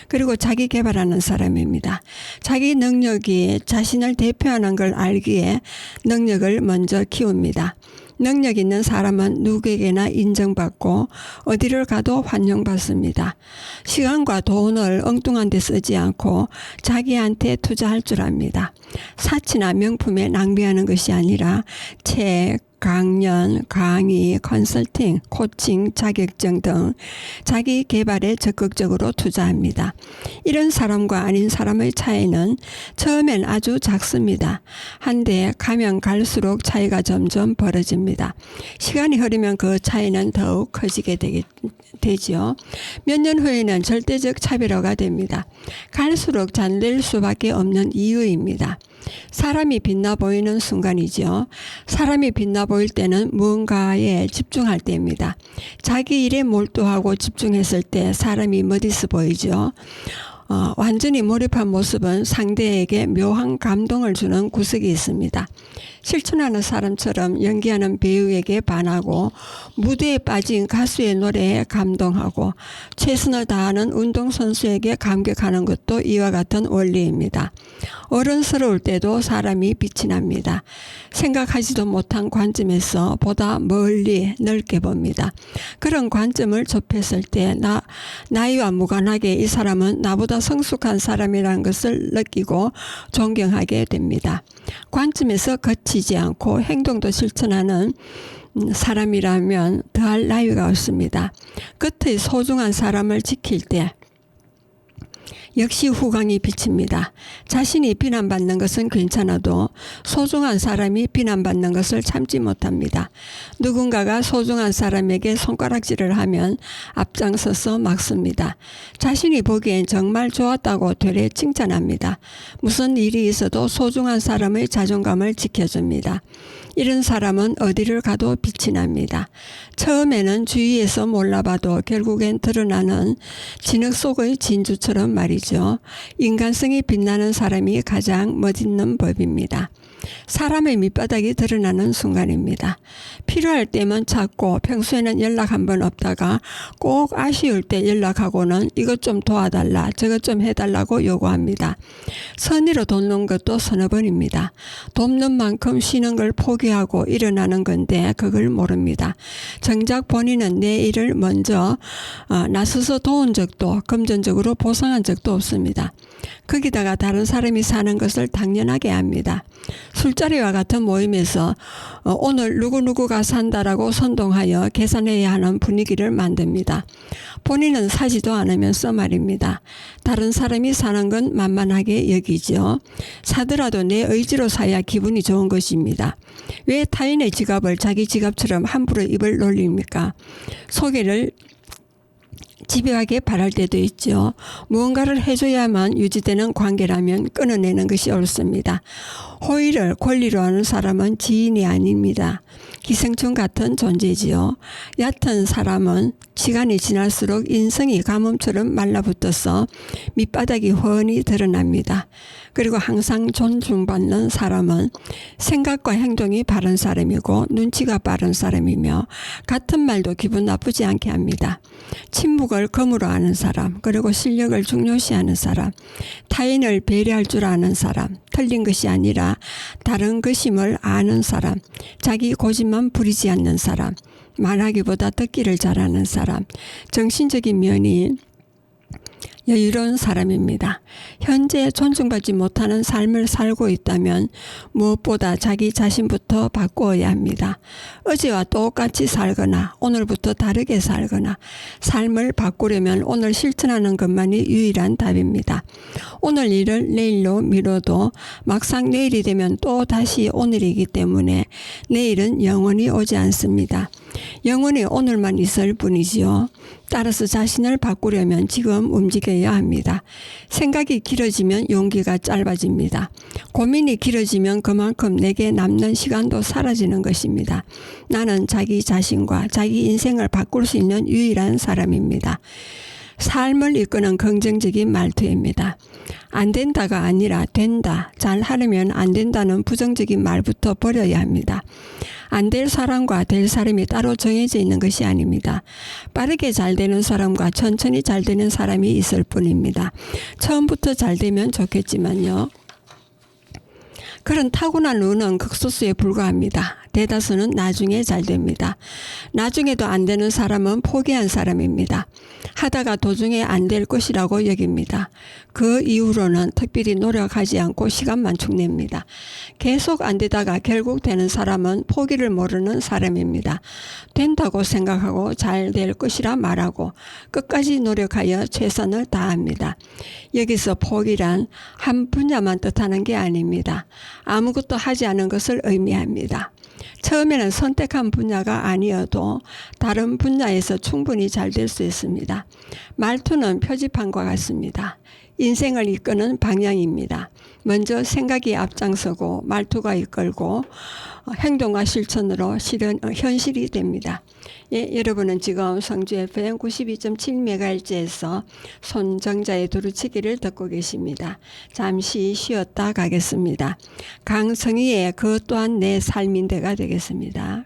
[SPEAKER 1] 그리고 자기 개발하는 사람입니다. 자기 능력이 자신을 대표하는 걸 알기에 능력을 먼저 키웁니다. 능력 있는 사람은 누구에게나 인정받고 어디를 가도 환영받습니다. 시간과 돈을 엉뚱한 데 쓰지 않고 자기한테 투자할 줄 압니다. 사치나 명품에 낭비하는 것이 아니라 책, 강연, 강의, 컨설팅, 코칭, 자격증 등 자기 개발에 적극적으로 투자합니다. 이런 사람과 아닌 사람의 차이는 처음엔 아주 작습니다. 한데 가면 갈수록 차이가 점점 벌어집니다. 시간이 흐르면 그 차이는 더욱 커지게 되죠. 몇 년 후에는 절대적 차별화가 됩니다. 갈수록 잘 될 수밖에 없는 이유입니다. 사람이 빛나 보이는 순간이죠. 사람이 빛나 보일 때는 무언가에 집중할 때입니다. 자기 일에 몰두하고 집중했을 때 사람이 멋있어 보이죠. 완전히 몰입한 모습은 상대에게 묘한 감동을 주는 구석이 있습니다. 실천하는 사람처럼 연기하는 배우에게 반하고 무대에 빠진 가수의 노래에 감동하고 최선을 다하는 운동선수에게 감격하는 것도 이와 같은 원리입니다. 어른스러울 때도 사람이 빛이 납니다. 생각하지도 못한 관점에서 보다 멀리 넓게 봅니다. 그런 관점을 좁혔을 때 나이와 무관하게 이 사람은 나보다 성숙한 사람이라는 것을 느끼고 존경하게 됩니다. 관점에서 거치지 않고 행동도 실천하는 사람이라면 더할 나위가 없습니다. 끝의 소중한 사람을 지킬 때 역시 후광이 비칩니다. 자신이 비난받는 것은 괜찮아도 소중한 사람이 비난받는 것을 참지 못합니다. 누군가가 소중한 사람에게 손가락질을 하면 앞장서서 막습니다. 자신이 보기엔 정말 좋았다고 되레 칭찬합니다. 무슨 일이 있어도 소중한 사람의 자존감을 지켜줍니다. 이런 사람은 어디를 가도 빛이 납니다. 처음에는 주위에서 몰라봐도 결국엔 드러나는 진흙 속의 진주처럼 말이죠. 인간성이 빛나는 사람이 가장 멋있는 법입니다. 사람의 밑바닥이 드러나는 순간입니다. 필요할 때면 찾고 평소에는 연락 한 번 없다가 꼭 아쉬울 때 연락하고는 이것 좀 도와달라 저것 좀 해달라고 요구합니다. 선의로 돕는 것도 서너 번입니다. 돕는 만큼 쉬는 걸 포기하고 일어나는 건데 그걸 모릅니다. 정작 본인은 내 일을 먼저 나서서 도운 적도 금전적으로 보상한 적도 없습니다. 거기다가 다른 사람이 사는 것을 당연하게 합니다. 술자리와 같은 모임에서 오늘 누구누구가 산다라고 선동하여 계산해야 하는 분위기를 만듭니다. 본인은 사지도 않으면서 말입니다. 다른 사람이 사는 건 만만하게 여기죠. 사더라도 내 의지로 사야 기분이 좋은 것입니다. 왜 타인의 지갑을 자기 지갑처럼 함부로 입을 놀립니까? 소개를 집요하게 바랄 때도 있죠. 무언가를 해줘야만 유지되는 관계라면 끊어내는 것이 옳습니다. 호의를 권리로 하는 사람은 지인이 아닙니다. 기생충 같은 존재지요. 얕은 사람은 시간이 지날수록 인성이 가뭄처럼 말라붙어서 밑바닥이 훤히 드러납니다. 그리고 항상 존중받는 사람은 생각과 행동이 바른 사람이고 눈치가 빠른 사람이며 같은 말도 기분 나쁘지 않게 합니다. 침묵을 검으로 아는 사람, 그리고 실력을 중요시하는 사람, 타인을 배려할 줄 아는 사람, 틀린 것이 아니라 다른 것임을 아는 사람, 자기 고집만 부리지 않는 사람, 말하기보다 듣기를 잘하는 사람, 정신적인 면이 여유로운 사람입니다. 현재 존중받지 못하는 삶을 살고 있다면 무엇보다 자기 자신부터 바꾸어야 합니다. 어제와 똑같이 살거나 오늘부터 다르게 살거나 삶을 바꾸려면 오늘 실천하는 것만이 유일한 답입니다. 오늘 일을 내일로 미뤄도 막상 내일이 되면 또 다시 오늘이기 때문에 내일은 영원히 오지 않습니다. 영원히 오늘만 있을 뿐이지요. 따라서 자신을 바꾸려면 지금 움직여야 합니다. 생각이 길어지면 용기가 짧아집니다. 고민이 길어지면 그만큼 내게 남는 시간도 사라지는 것입니다. 나는 자기 자신과 자기 인생을 바꿀 수 있는 유일한 사람입니다. 삶을 이끄는 긍정적인 말투입니다. 안 된다가 아니라 된다. 잘 하려면 안 된다는 부정적인 말부터 버려야 합니다. 안 될 사람과 될 사람이 따로 정해져 있는 것이 아닙니다. 빠르게 잘 되는 사람과 천천히 잘 되는 사람이 있을 뿐입니다. 처음부터 잘 되면 좋겠지만요. 그런 타고난 운은 극소수에 불과합니다. 대다수는 나중에 잘 됩니다. 나중에도 안 되는 사람은 포기한 사람입니다. 하다가 도중에 안 될 것이라고 여깁니다. 그 이후로는 특별히 노력하지 않고 시간만 축냅니다. 계속 안 되다가 결국 되는 사람은 포기를 모르는 사람입니다. 된다고 생각하고 잘 될 것이라 말하고 끝까지 노력하여 최선을 다합니다. 여기서 포기란 한 분야만 뜻하는 게 아닙니다. 아무것도 하지 않은 것을 의미합니다. 처음에는 선택한 분야가 아니어도 다른 분야에서 충분히 잘 될 수 있습니다. 말투는 표지판과 같습니다. 인생을 이끄는 방향입니다. 먼저 생각이 앞장서고 말투가 이끌고 행동과 실천으로 현실이 됩니다. 예, 여러분은 지금 성주 FM 92.7MHz에서 손정자의 두루치기를 듣고 계십니다. 잠시 쉬었다 가겠습니다. 강성희의 그 또한 내 삶인데가 되겠습니다.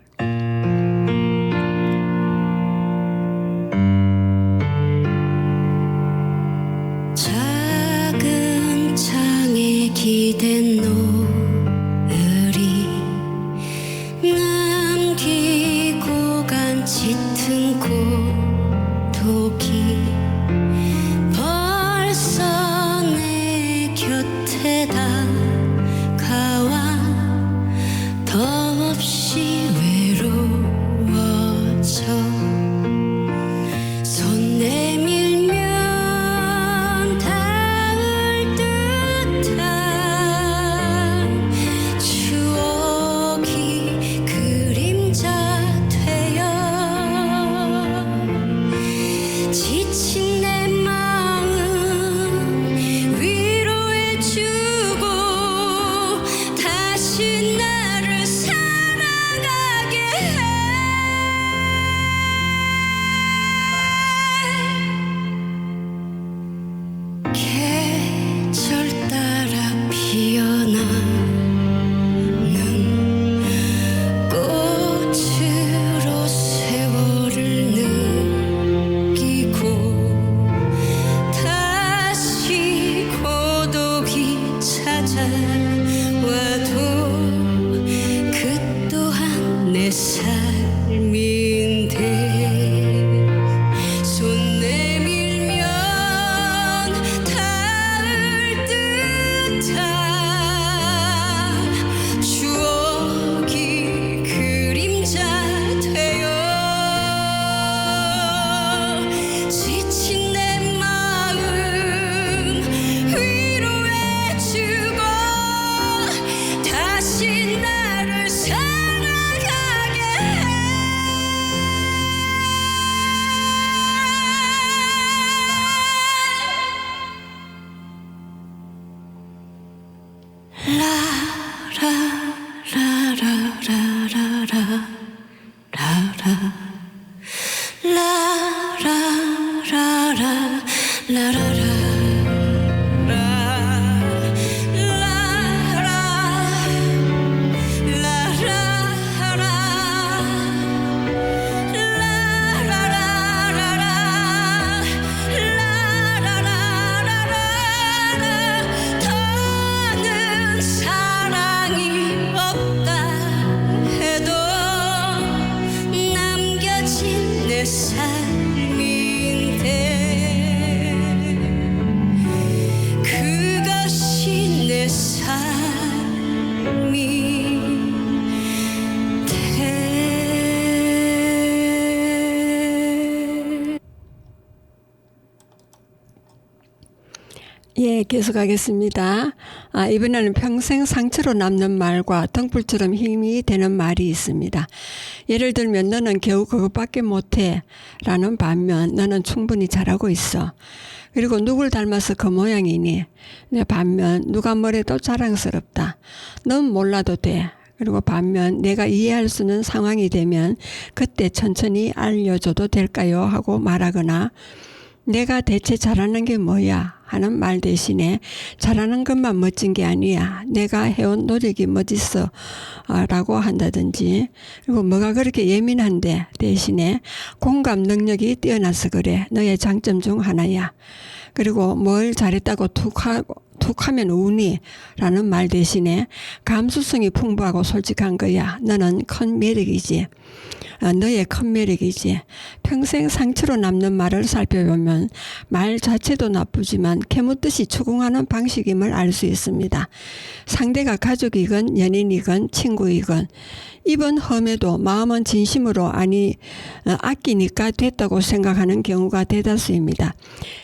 [SPEAKER 2] 작은 창에 기댄 노을이 남기고 간 짙은 고독이 벌써 내 곁에 다가와 더없이 외로워져 손 내밀면 닿을 듯한 추억이 그림자 되어 지친 내 마음 위로해주고 다시 나를 사랑하게 해. 계절 따라 피어나는 꽃으로 세월을 느끼고 다시 고독이 찾아와도 그 또한 내 삶인데 손 내밀면 닿을 듯한 추억이 그림자 되어 지친 내 마음 위로해주고 다시 나를 사랑하게 해. 더는 사랑이 없다 해도 남겨진 내 삶인데 그것이 내 삶이 돼.
[SPEAKER 1] 예, 계속하겠습니다. 이번에는 평생 상처로 남는 말과 등불처럼 힘이 되는 말이 있습니다. 예를 들면 너는 겨우 그것밖에 못해 라는 반면 너는 충분히 잘하고 있어. 그리고 누굴 닮아서 그 모양이니? 내 반면 누가 뭐래도 자랑스럽다. 넌 몰라도 돼. 그리고 반면 내가 이해할 수 있는 상황이 되면 그때 천천히 알려줘도 될까요? 하고 말하거나 내가 대체 잘하는 게 뭐야? 하는 말 대신에 잘하는 것만 멋진 게 아니야. 내가 해온 노력이 멋있어. 라고 한다든지 그리고 뭐가 그렇게 예민한데 대신에 공감 능력이 뛰어나서 그래. 너의 장점 중 하나야. 그리고 뭘 잘했다고 툭 하면 우니 라는 말 대신에 감수성이 풍부하고 솔직한 거야. 너는 큰 매력이지. 너의 큰 매력이지. 평생 상처로 남는 말을 살펴보면 말 자체도 나쁘지만 캐묻듯이 추궁하는 방식임을 알 수 있습니다. 상대가 가족이건 연인이건 친구이건 입은 험해도 마음은 진심으로 아끼니까 됐다고 생각하는 경우가 대다수입니다.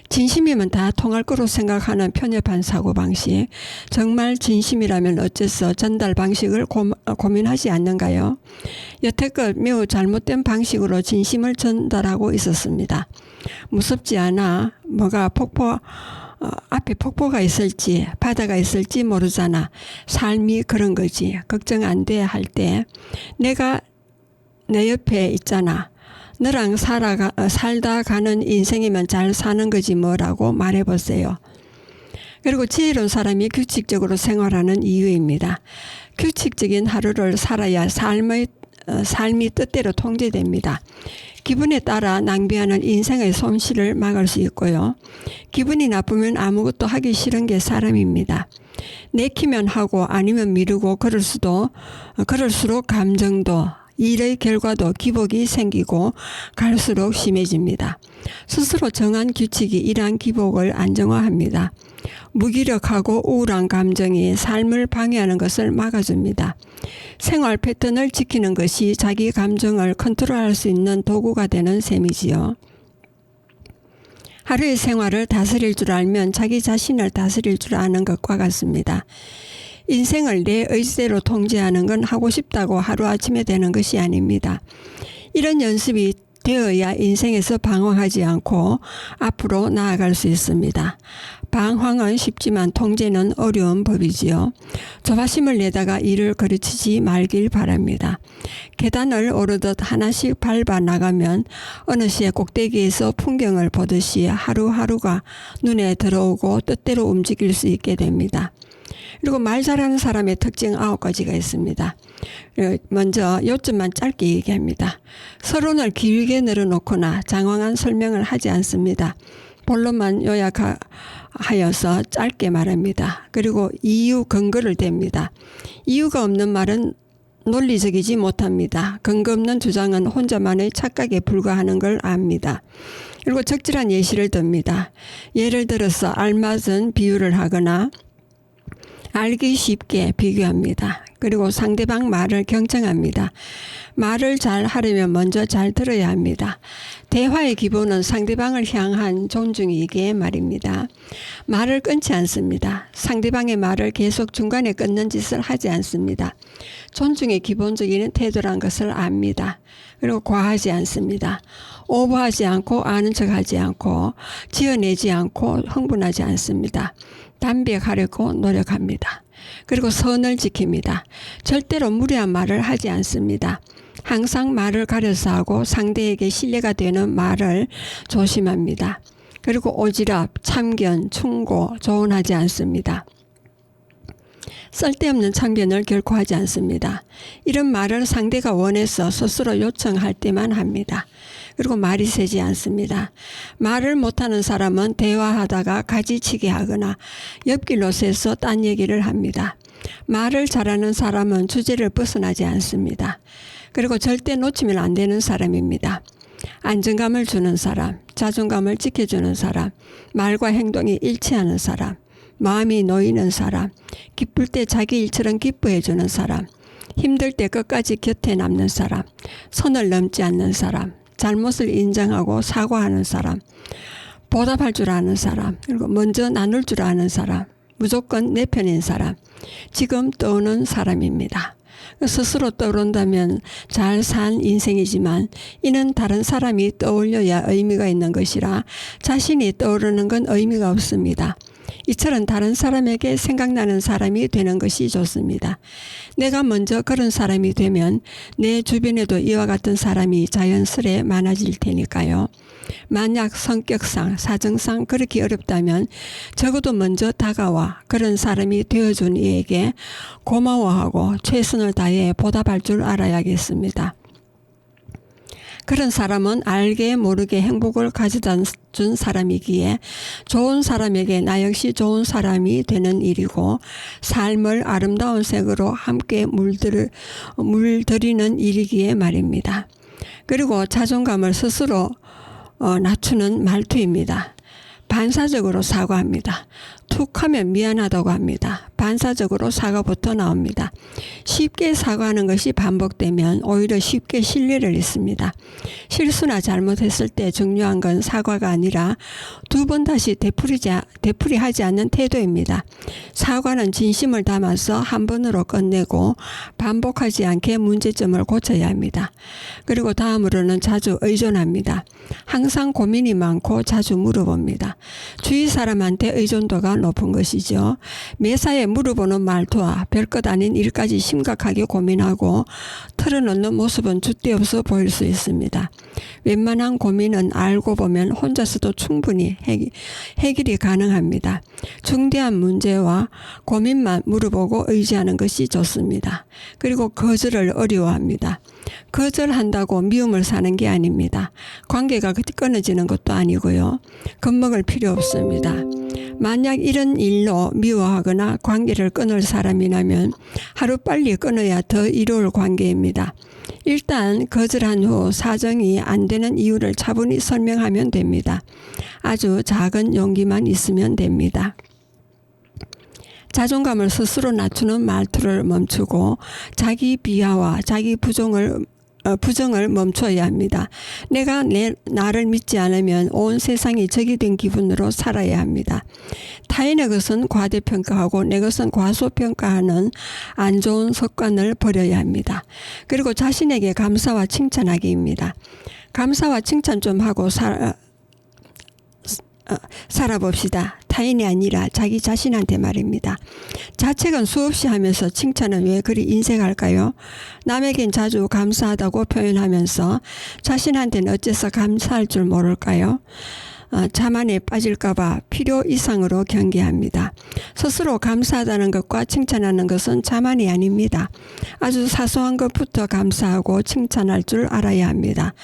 [SPEAKER 1] 진심이면 다 통할 거로 생각하는 편협한 사고방식. 정말 진심이라면 어째서 전달 방식을 고민하지 않는가요? 여태껏 매우 잘못된 방식으로 진심을 전달하고 있었습니다. 무섭지 않아. 뭐가 앞에 폭포가 있을지 바다가 있을지 모르잖아. 삶이 그런 거지. 걱정 안 돼 할 때 내가 내 옆에 있잖아. 너랑 살다 가는 인생이면 잘 사는 거지 뭐라고 말해보세요. 그리고 지혜로운 사람이 규칙적으로 생활하는 이유입니다. 규칙적인 하루를 살아야 삶이 뜻대로 통제됩니다. 기분에 따라 낭비하는 인생의 손실을 막을 수 있고요. 기분이 나쁘면 아무것도 하기 싫은 게 사람입니다. 내키면 하고 아니면 미루고 그럴수록 감정도 일의 결과도 기복이 생기고 갈수록 심해집니다. 스스로 정한 규칙이 이러한 기복을 안정화합니다. 무기력하고 우울한 감정이 삶을 방해하는 것을 막아줍니다. 생활 패턴을 지키는 것이 자기 감정을 컨트롤할 수 있는 도구가 되는 셈이지요. 하루의 생활을 다스릴 줄 알면 자기 자신을 다스릴 줄 아는 것과 같습니다. 인생을 내 의지대로 통제하는 건 하고 싶다고 하루아침에 되는 것이 아닙니다. 이런 연습이 되어야 인생에서 방황하지 않고 앞으로 나아갈 수 있습니다. 방황은 쉽지만 통제는 어려운 법이지요. 조바심을 내다가 일을 그르치지 말길 바랍니다. 계단을 오르듯 하나씩 밟아 나가면 어느새 꼭대기에서 풍경을 보듯이 하루하루가 눈에 들어오고 뜻대로 움직일 수 있게 됩니다. 그리고 말 잘하는 사람의 특징 9가지가 있습니다. 먼저 요점만 짧게 얘기합니다. 서론을 길게 늘어놓거나 장황한 설명을 하지 않습니다. 본론만 요약하여서 짧게 말합니다. 그리고 이유 근거를 댑니다. 이유가 없는 말은 논리적이지 못합니다. 근거 없는 주장은 혼자만의 착각에 불과하는 걸 압니다. 그리고 적절한 예시를 듭니다. 예를 들어서 알맞은 비유를 하거나 알기 쉽게 비교합니다. 그리고 상대방 말을 경청합니다. 말을 잘 하려면 먼저 잘 들어야 합니다. 대화의 기본은 상대방을 향한 존중이기에 말입니다. 말을 끊지 않습니다. 상대방의 말을 계속 중간에 끊는 짓을 하지 않습니다. 존중의 기본적인 태도란 것을 압니다. 그리고 과하지 않습니다. 오버하지 않고 아는 척하지 않고 지어내지 않고 흥분하지 않습니다. 담백하려고 노력합니다. 그리고 선을 지킵니다. 절대로 무례한 말을 하지 않습니다. 항상 말을 가려서 하고 상대에게 신뢰가 되는 말을 조심합니다. 그리고 오지랖, 참견, 충고, 조언하지 않습니다. 쓸데없는 참견을 결코 하지 않습니다. 이런 말을 상대가 원해서 스스로 요청할 때만 합니다. 그리고 말이 세지 않습니다. 말을 못하는 사람은 대화하다가 가지치기 하거나 옆길로 새서 딴 얘기를 합니다. 말을 잘하는 사람은 주제를 벗어나지 않습니다. 그리고 절대 놓치면 안 되는 사람입니다. 안정감을 주는 사람, 자존감을 지켜주는 사람, 말과 행동이 일치하는 사람, 마음이 놓이는 사람, 기쁠 때 자기 일처럼 기뻐해주는 사람, 힘들 때 끝까지 곁에 남는 사람, 선을 넘지 않는 사람, 잘못을 인정하고 사과하는 사람, 보답할 줄 아는 사람, 그리고 먼저 나눌 줄 아는 사람, 무조건 내 편인 사람, 지금 떠오는 사람입니다. 스스로 떠오른다면 잘 산 인생이지만 이는 다른 사람이 떠올려야 의미가 있는 것이라 자신이 떠오르는 건 의미가 없습니다. 이처럼 다른 사람에게 생각나는 사람이 되는 것이 좋습니다. 내가 먼저 그런 사람이 되면 내 주변에도 이와 같은 사람이 자연스레 많아질 테니까요. 만약 성격상, 사정상 그렇게 어렵다면 적어도 먼저 다가와 그런 사람이 되어준 이에게 고마워하고 최선을 다해 보답할 줄 알아야겠습니다. 그런 사람은 알게 모르게 행복을 가져다 준 사람이기에 좋은 사람에게 나 역시 좋은 사람이 되는 일이고 삶을 아름다운 색으로 함께 물들이는 일이기에 말입니다. 그리고 자존감을 스스로 낮추는 말투입니다. 반사적으로 사과합니다. 툭 하면 미안하다고 합니다. 반사적으로 사과부터 나옵니다. 쉽게 사과하는 것이 반복되면 오히려 쉽게 신뢰를 잃습니다. 실수나 잘못했을 때 중요한 건 사과가 아니라 두 번 다시 되풀이하지 않는 태도입니다. 사과는 진심을 담아서 한 번으로 끝내고 반복하지 않게 문제점을 고쳐야 합니다. 그리고 다음으로는 자주 의존합니다. 항상 고민이 많고 자주 물어봅니다. 주위 사람한테 의존도가 높은 것이죠. 매사에 물어보는 말투와 별것 아닌 일까지 심각하게 고민하고 털어놓는 모습은 줏대없어 보일 수 있습니다. 웬만한 고민은 알고 보면 혼자서도 충분히 해결이 가능합니다. 중대한 문제와 고민만 물어보고 의지하는 것이 좋습니다. 그리고 거절을 어려워합니다. 거절한다고 미움을 사는 게 아닙니다. 관계가 끊어지는 것도 아니고요. 겁먹을 필요 없습니다. 만약 이런 일로 미워하거나 관계를 끊을 사람이라면 하루빨리 끊어야 더 이로울 관계입니다. 일단 거절한 후 사정이 안 되는 이유를 차분히 설명하면 됩니다. 아주 작은 용기만 있으면 됩니다. 자존감을 스스로 낮추는 말투를 멈추고 자기 비하와 자기 부정을 멈춰야 합니다. 내가 나를 믿지 않으면 온 세상이 적이 된 기분으로 살아야 합니다. 타인의 것은 과대평가하고 내 것은 과소평가하는 안 좋은 습관을 버려야 합니다. 그리고 자신에게 감사와 칭찬하기입니다. 감사와 칭찬 좀 하고 살아봅시다. 타인이 아니라 자기 자신한테 말입니다. 자책은 수없이 하면서 칭찬은 왜 그리 인색할까요? 남에겐 자주 감사하다고 표현하면서 자신한테는 어째서 감사할 줄 모를까요? 자만에 빠질까봐 필요 이상으로 경계합니다. 스스로 감사하다는 것과 칭찬하는 것은 자만이 아닙니다. 아주 사소한 것부터 감사하고 칭찬할 줄 알아야 합니다.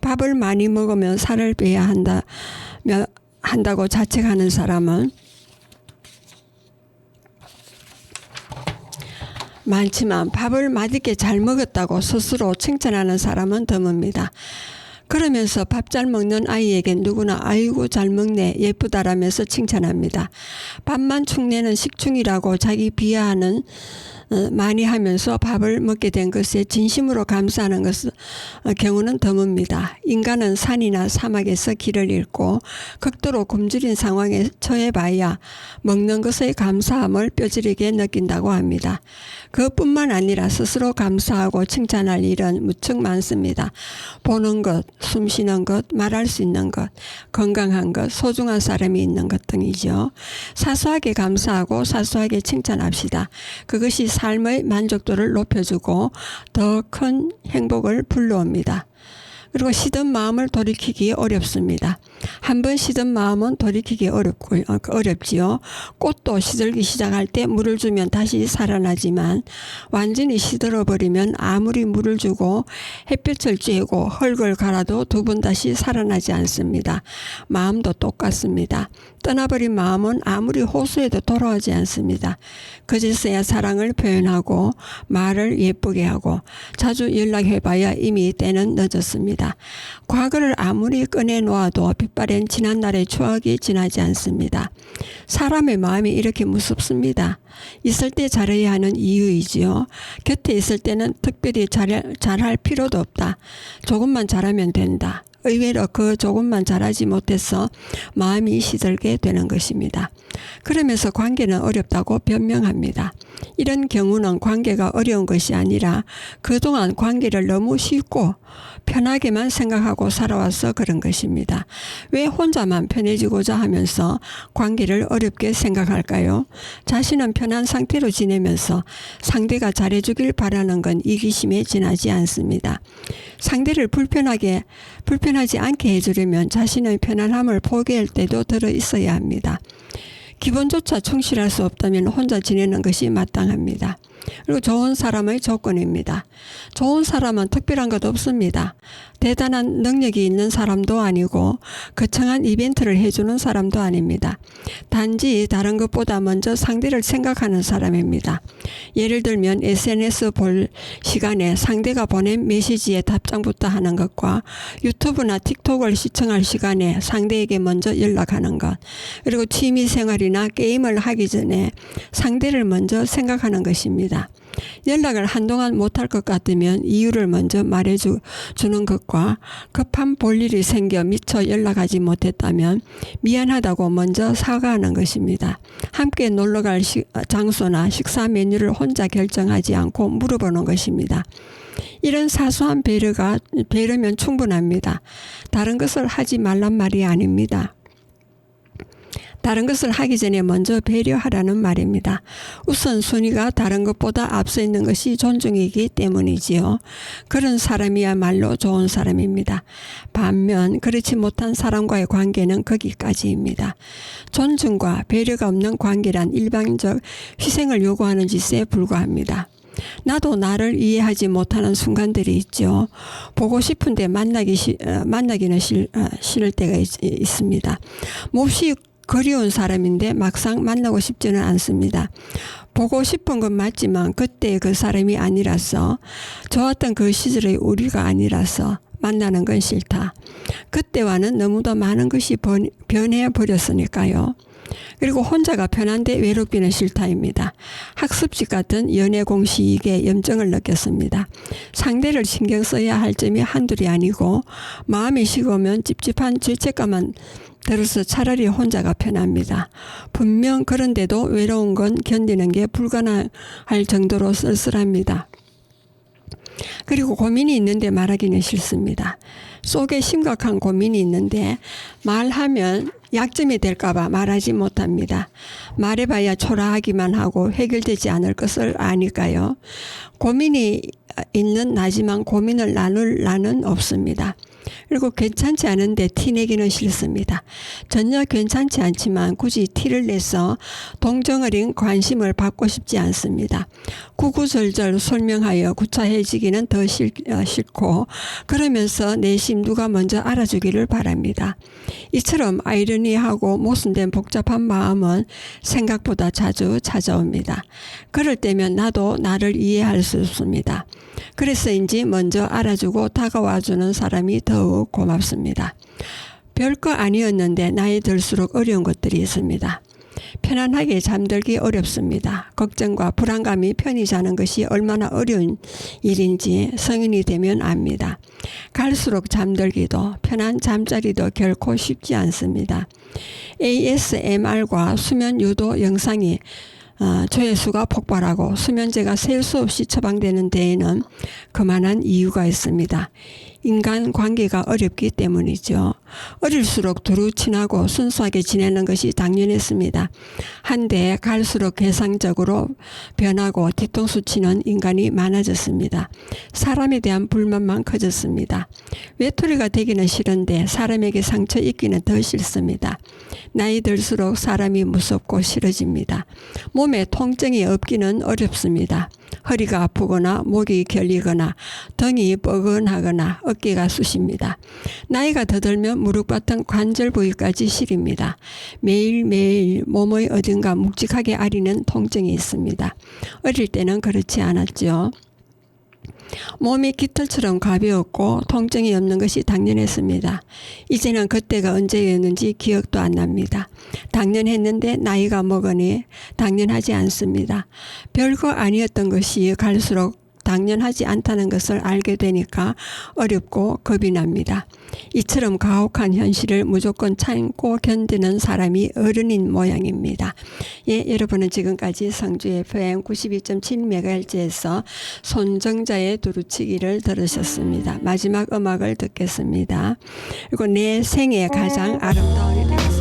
[SPEAKER 1] 밥을 많이 먹으면 살을 빼야 한다고 자책하는 사람은 많지만 밥을 맛있게 잘 먹었다고 스스로 칭찬하는 사람은 드뭅니다. 그러면서 밥 잘 먹는 아이에겐 누구나 아이고 잘 먹네 예쁘다라면서 칭찬합니다. 밥만 축내는 식충이라고 자기 비하하는 많이 하면서 밥을 먹게 된 것에 진심으로 감사하는 경우는 드뭅니다. 인간은 산이나 사막에서 길을 잃고 극도로 굶주린 상황에 처해봐야 먹는 것의 감사함을 뼈저리게 느낀다고 합니다. 그것뿐만 아니라 스스로 감사하고 칭찬할 일은 무척 많습니다. 보는 것, 숨 쉬는 것, 말할 수 있는 것, 건강한 것, 소중한 사람이 있는 것 등이죠. 사소하게 감사하고 사소하게 칭찬합시다. 그것이 삶의 만족도를 높여주고 더 큰 행복을 불러옵니다. 그리고 시든 마음을 돌이키기 어렵습니다. 한번 시든 마음은 돌이키기 어렵지요. 꽃도 시들기 시작할 때 물을 주면 다시 살아나지만 완전히 시들어버리면 아무리 물을 주고 햇볕을 쬐고 흙을 갈아도 두 번 다시 살아나지 않습니다. 마음도 똑같습니다. 떠나버린 마음은 아무리 호소해도 돌아오지 않습니다. 그제서야 사랑을 표현하고 말을 예쁘게 하고 자주 연락해봐야 이미 때는 늦었습니다. 과거를 아무리 꺼내놓아도 빛바랜 지난날의 추억이 지나지 않습니다. 사람의 마음이 이렇게 무섭습니다. 있을 때 잘해야 하는 이유이지요. 곁에 있을 때는 특별히 잘할 필요도 없다. 조금만 잘하면 된다. 의외로 그 조금만 잘하지 못해서 마음이 시들게 되는 것입니다. 그러면서 관계는 어렵다고 변명합니다. 이런 경우는 관계가 어려운 것이 아니라 그동안 관계를 너무 쉽고 편하게만 생각하고 살아와서 그런 것입니다. 왜 혼자만 편해지고자 하면서 관계를 어렵게 생각할까요? 자신은 편한 상태로 지내면서 상대가 잘해주길 바라는 건 이기심에 지나지 않습니다. 상대를 불편하지 않게 해주려면 자신의 편안함을 포기할 때도 들어 있어야 합니다. 기본조차 충실할 수 없다면 혼자 지내는 것이 마땅합니다. 그리고 좋은 사람의 조건입니다. 좋은 사람은 특별한 것 없습니다. 대단한 능력이 있는 사람도 아니고 거창한 이벤트를 해주는 사람도 아닙니다. 단지 다른 것보다 먼저 상대를 생각하는 사람입니다. 예를 들면 SNS 볼 시간에 상대가 보낸 메시지에 답장부터 하는 것과 유튜브나 틱톡을 시청할 시간에 상대에게 먼저 연락하는 것, 그리고 취미생활이나 게임을 하기 전에 상대를 먼저 생각하는 것입니다. 연락을 한동안 못할 것 같으면 이유를 먼저 말해주는 것과 급한 볼일이 생겨 미처 연락하지 못했다면 미안하다고 먼저 사과하는 것입니다. 함께 놀러갈 장소나 식사 메뉴를 혼자 결정하지 않고 물어보는 것입니다. 이런 사소한 배려면 충분합니다. 다른 것을 하지 말란 말이 아닙니다. 다른 것을 하기 전에 먼저 배려하라는 말입니다. 우선순위가 다른 것보다 앞서 있는 것이 존중이기 때문이지요. 그런 사람이야말로 좋은 사람입니다. 반면 그렇지 못한 사람과의 관계는 거기까지입니다. 존중과 배려가 없는 관계란 일방적 희생을 요구하는 짓에 불과합니다. 나도 나를 이해하지 못하는 순간들이 있죠. 보고 싶은데 만나기는 싫을 때가 있습니다. 몹시 그리운 사람인데 막상 만나고 싶지는 않습니다. 보고 싶은 건 맞지만 그때 그 사람이 아니라서, 좋았던 그 시절의 우리가 아니라서 만나는 건 싫다. 그때와는 너무도 많은 것이 변해버렸으니까요. 그리고 혼자가 편한데 외롭기는 싫다입니다. 학습지 같은 연애 공식에 염증을 느꼈습니다. 상대를 신경 써야 할 점이 한둘이 아니고 마음이 식으면 찝찝한 죄책감만 들어서 차라리 혼자가 편합니다. 분명 그런데도 외로운 건 견디는 게 불가능할 정도로 쓸쓸합니다. 그리고 고민이 있는데 말하기는 싫습니다. 속에 심각한 고민이 있는데 말하면 약점이 될까봐 말하지 못합니다. 말해봐야 초라하기만 하고 해결되지 않을 것을 아니까요. 고민이 있는 나지만 고민을 나눌 나는 없습니다. 그리고 괜찮지 않은데 티내기는 싫습니다. 전혀 괜찮지 않지만 굳이 티를 내서 동정어린 관심을 받고 싶지 않습니다. 구구절절 설명하여 구차해지기는 더 싫고, 그러면서 내심 누가 먼저 알아주기를 바랍니다. 이처럼 아이러니하고 모순된 복잡한 마음은 생각보다 자주 찾아옵니다. 그럴 때면 나도 나를 이해할 수 없습니다. 그래서인지 먼저 알아주고 다가와주는 사람이 더욱 고맙습니다. 별거 아니었는데 나이 들수록 어려운 것들이 있습니다. 편안하게 잠들기 어렵습니다. 걱정과 불안감이 편히 자는 것이 얼마나 어려운 일인지 성인이 되면 압니다. 갈수록 잠들기도, 편한 잠자리도 결코 쉽지 않습니다. ASMR과 수면 유도 영상이 조회수가 폭발하고 수면제가 셀 수 없이 처방되는 데에는 그만한 이유가 있습니다. 인간 관계가 어렵기 때문이죠. 어릴수록 두루 친하고 순수하게 지내는 것이 당연했습니다. 한데 갈수록 개상적으로 변하고 뒤통수 치는 인간이 많아졌습니다. 사람에 대한 불만만 커졌습니다. 외톨이가 되기는 싫은데 사람에게 상처 입기는 더 싫습니다. 나이 들수록 사람이 무섭고 싫어집니다. 몸에 통증이 없기는 어렵습니다. 허리가 아프거나 목이 결리거나 등이 뻐근하거나 어깨가 쑤십니다. 나이가 더 들면 무릎 같은 관절 부위까지 시립니다. 매일매일 몸의 어딘가 묵직하게 아리는 통증이 있습니다. 어릴 때는 그렇지 않았죠. 몸이 깃털처럼 가벼웠고 통증이 없는 것이 당연했습니다. 이제는 그때가 언제였는지 기억도 안 납니다. 당연했는데 나이가 먹으니 당연하지 않습니다. 별거 아니었던 것이 갈수록 당연하지 않다는 것을 알게 되니까 어렵고 겁이 납니다. 이처럼 가혹한 현실을 무조건 참고 견디는 사람이 어른인 모양입니다. 예, 여러분은 지금까지 성주 FM 92.7MHz에서 손정자의 두루치기를 들으셨습니다. 마지막 음악을 듣겠습니다. 그리고 내 생애 가장 아름다운 일이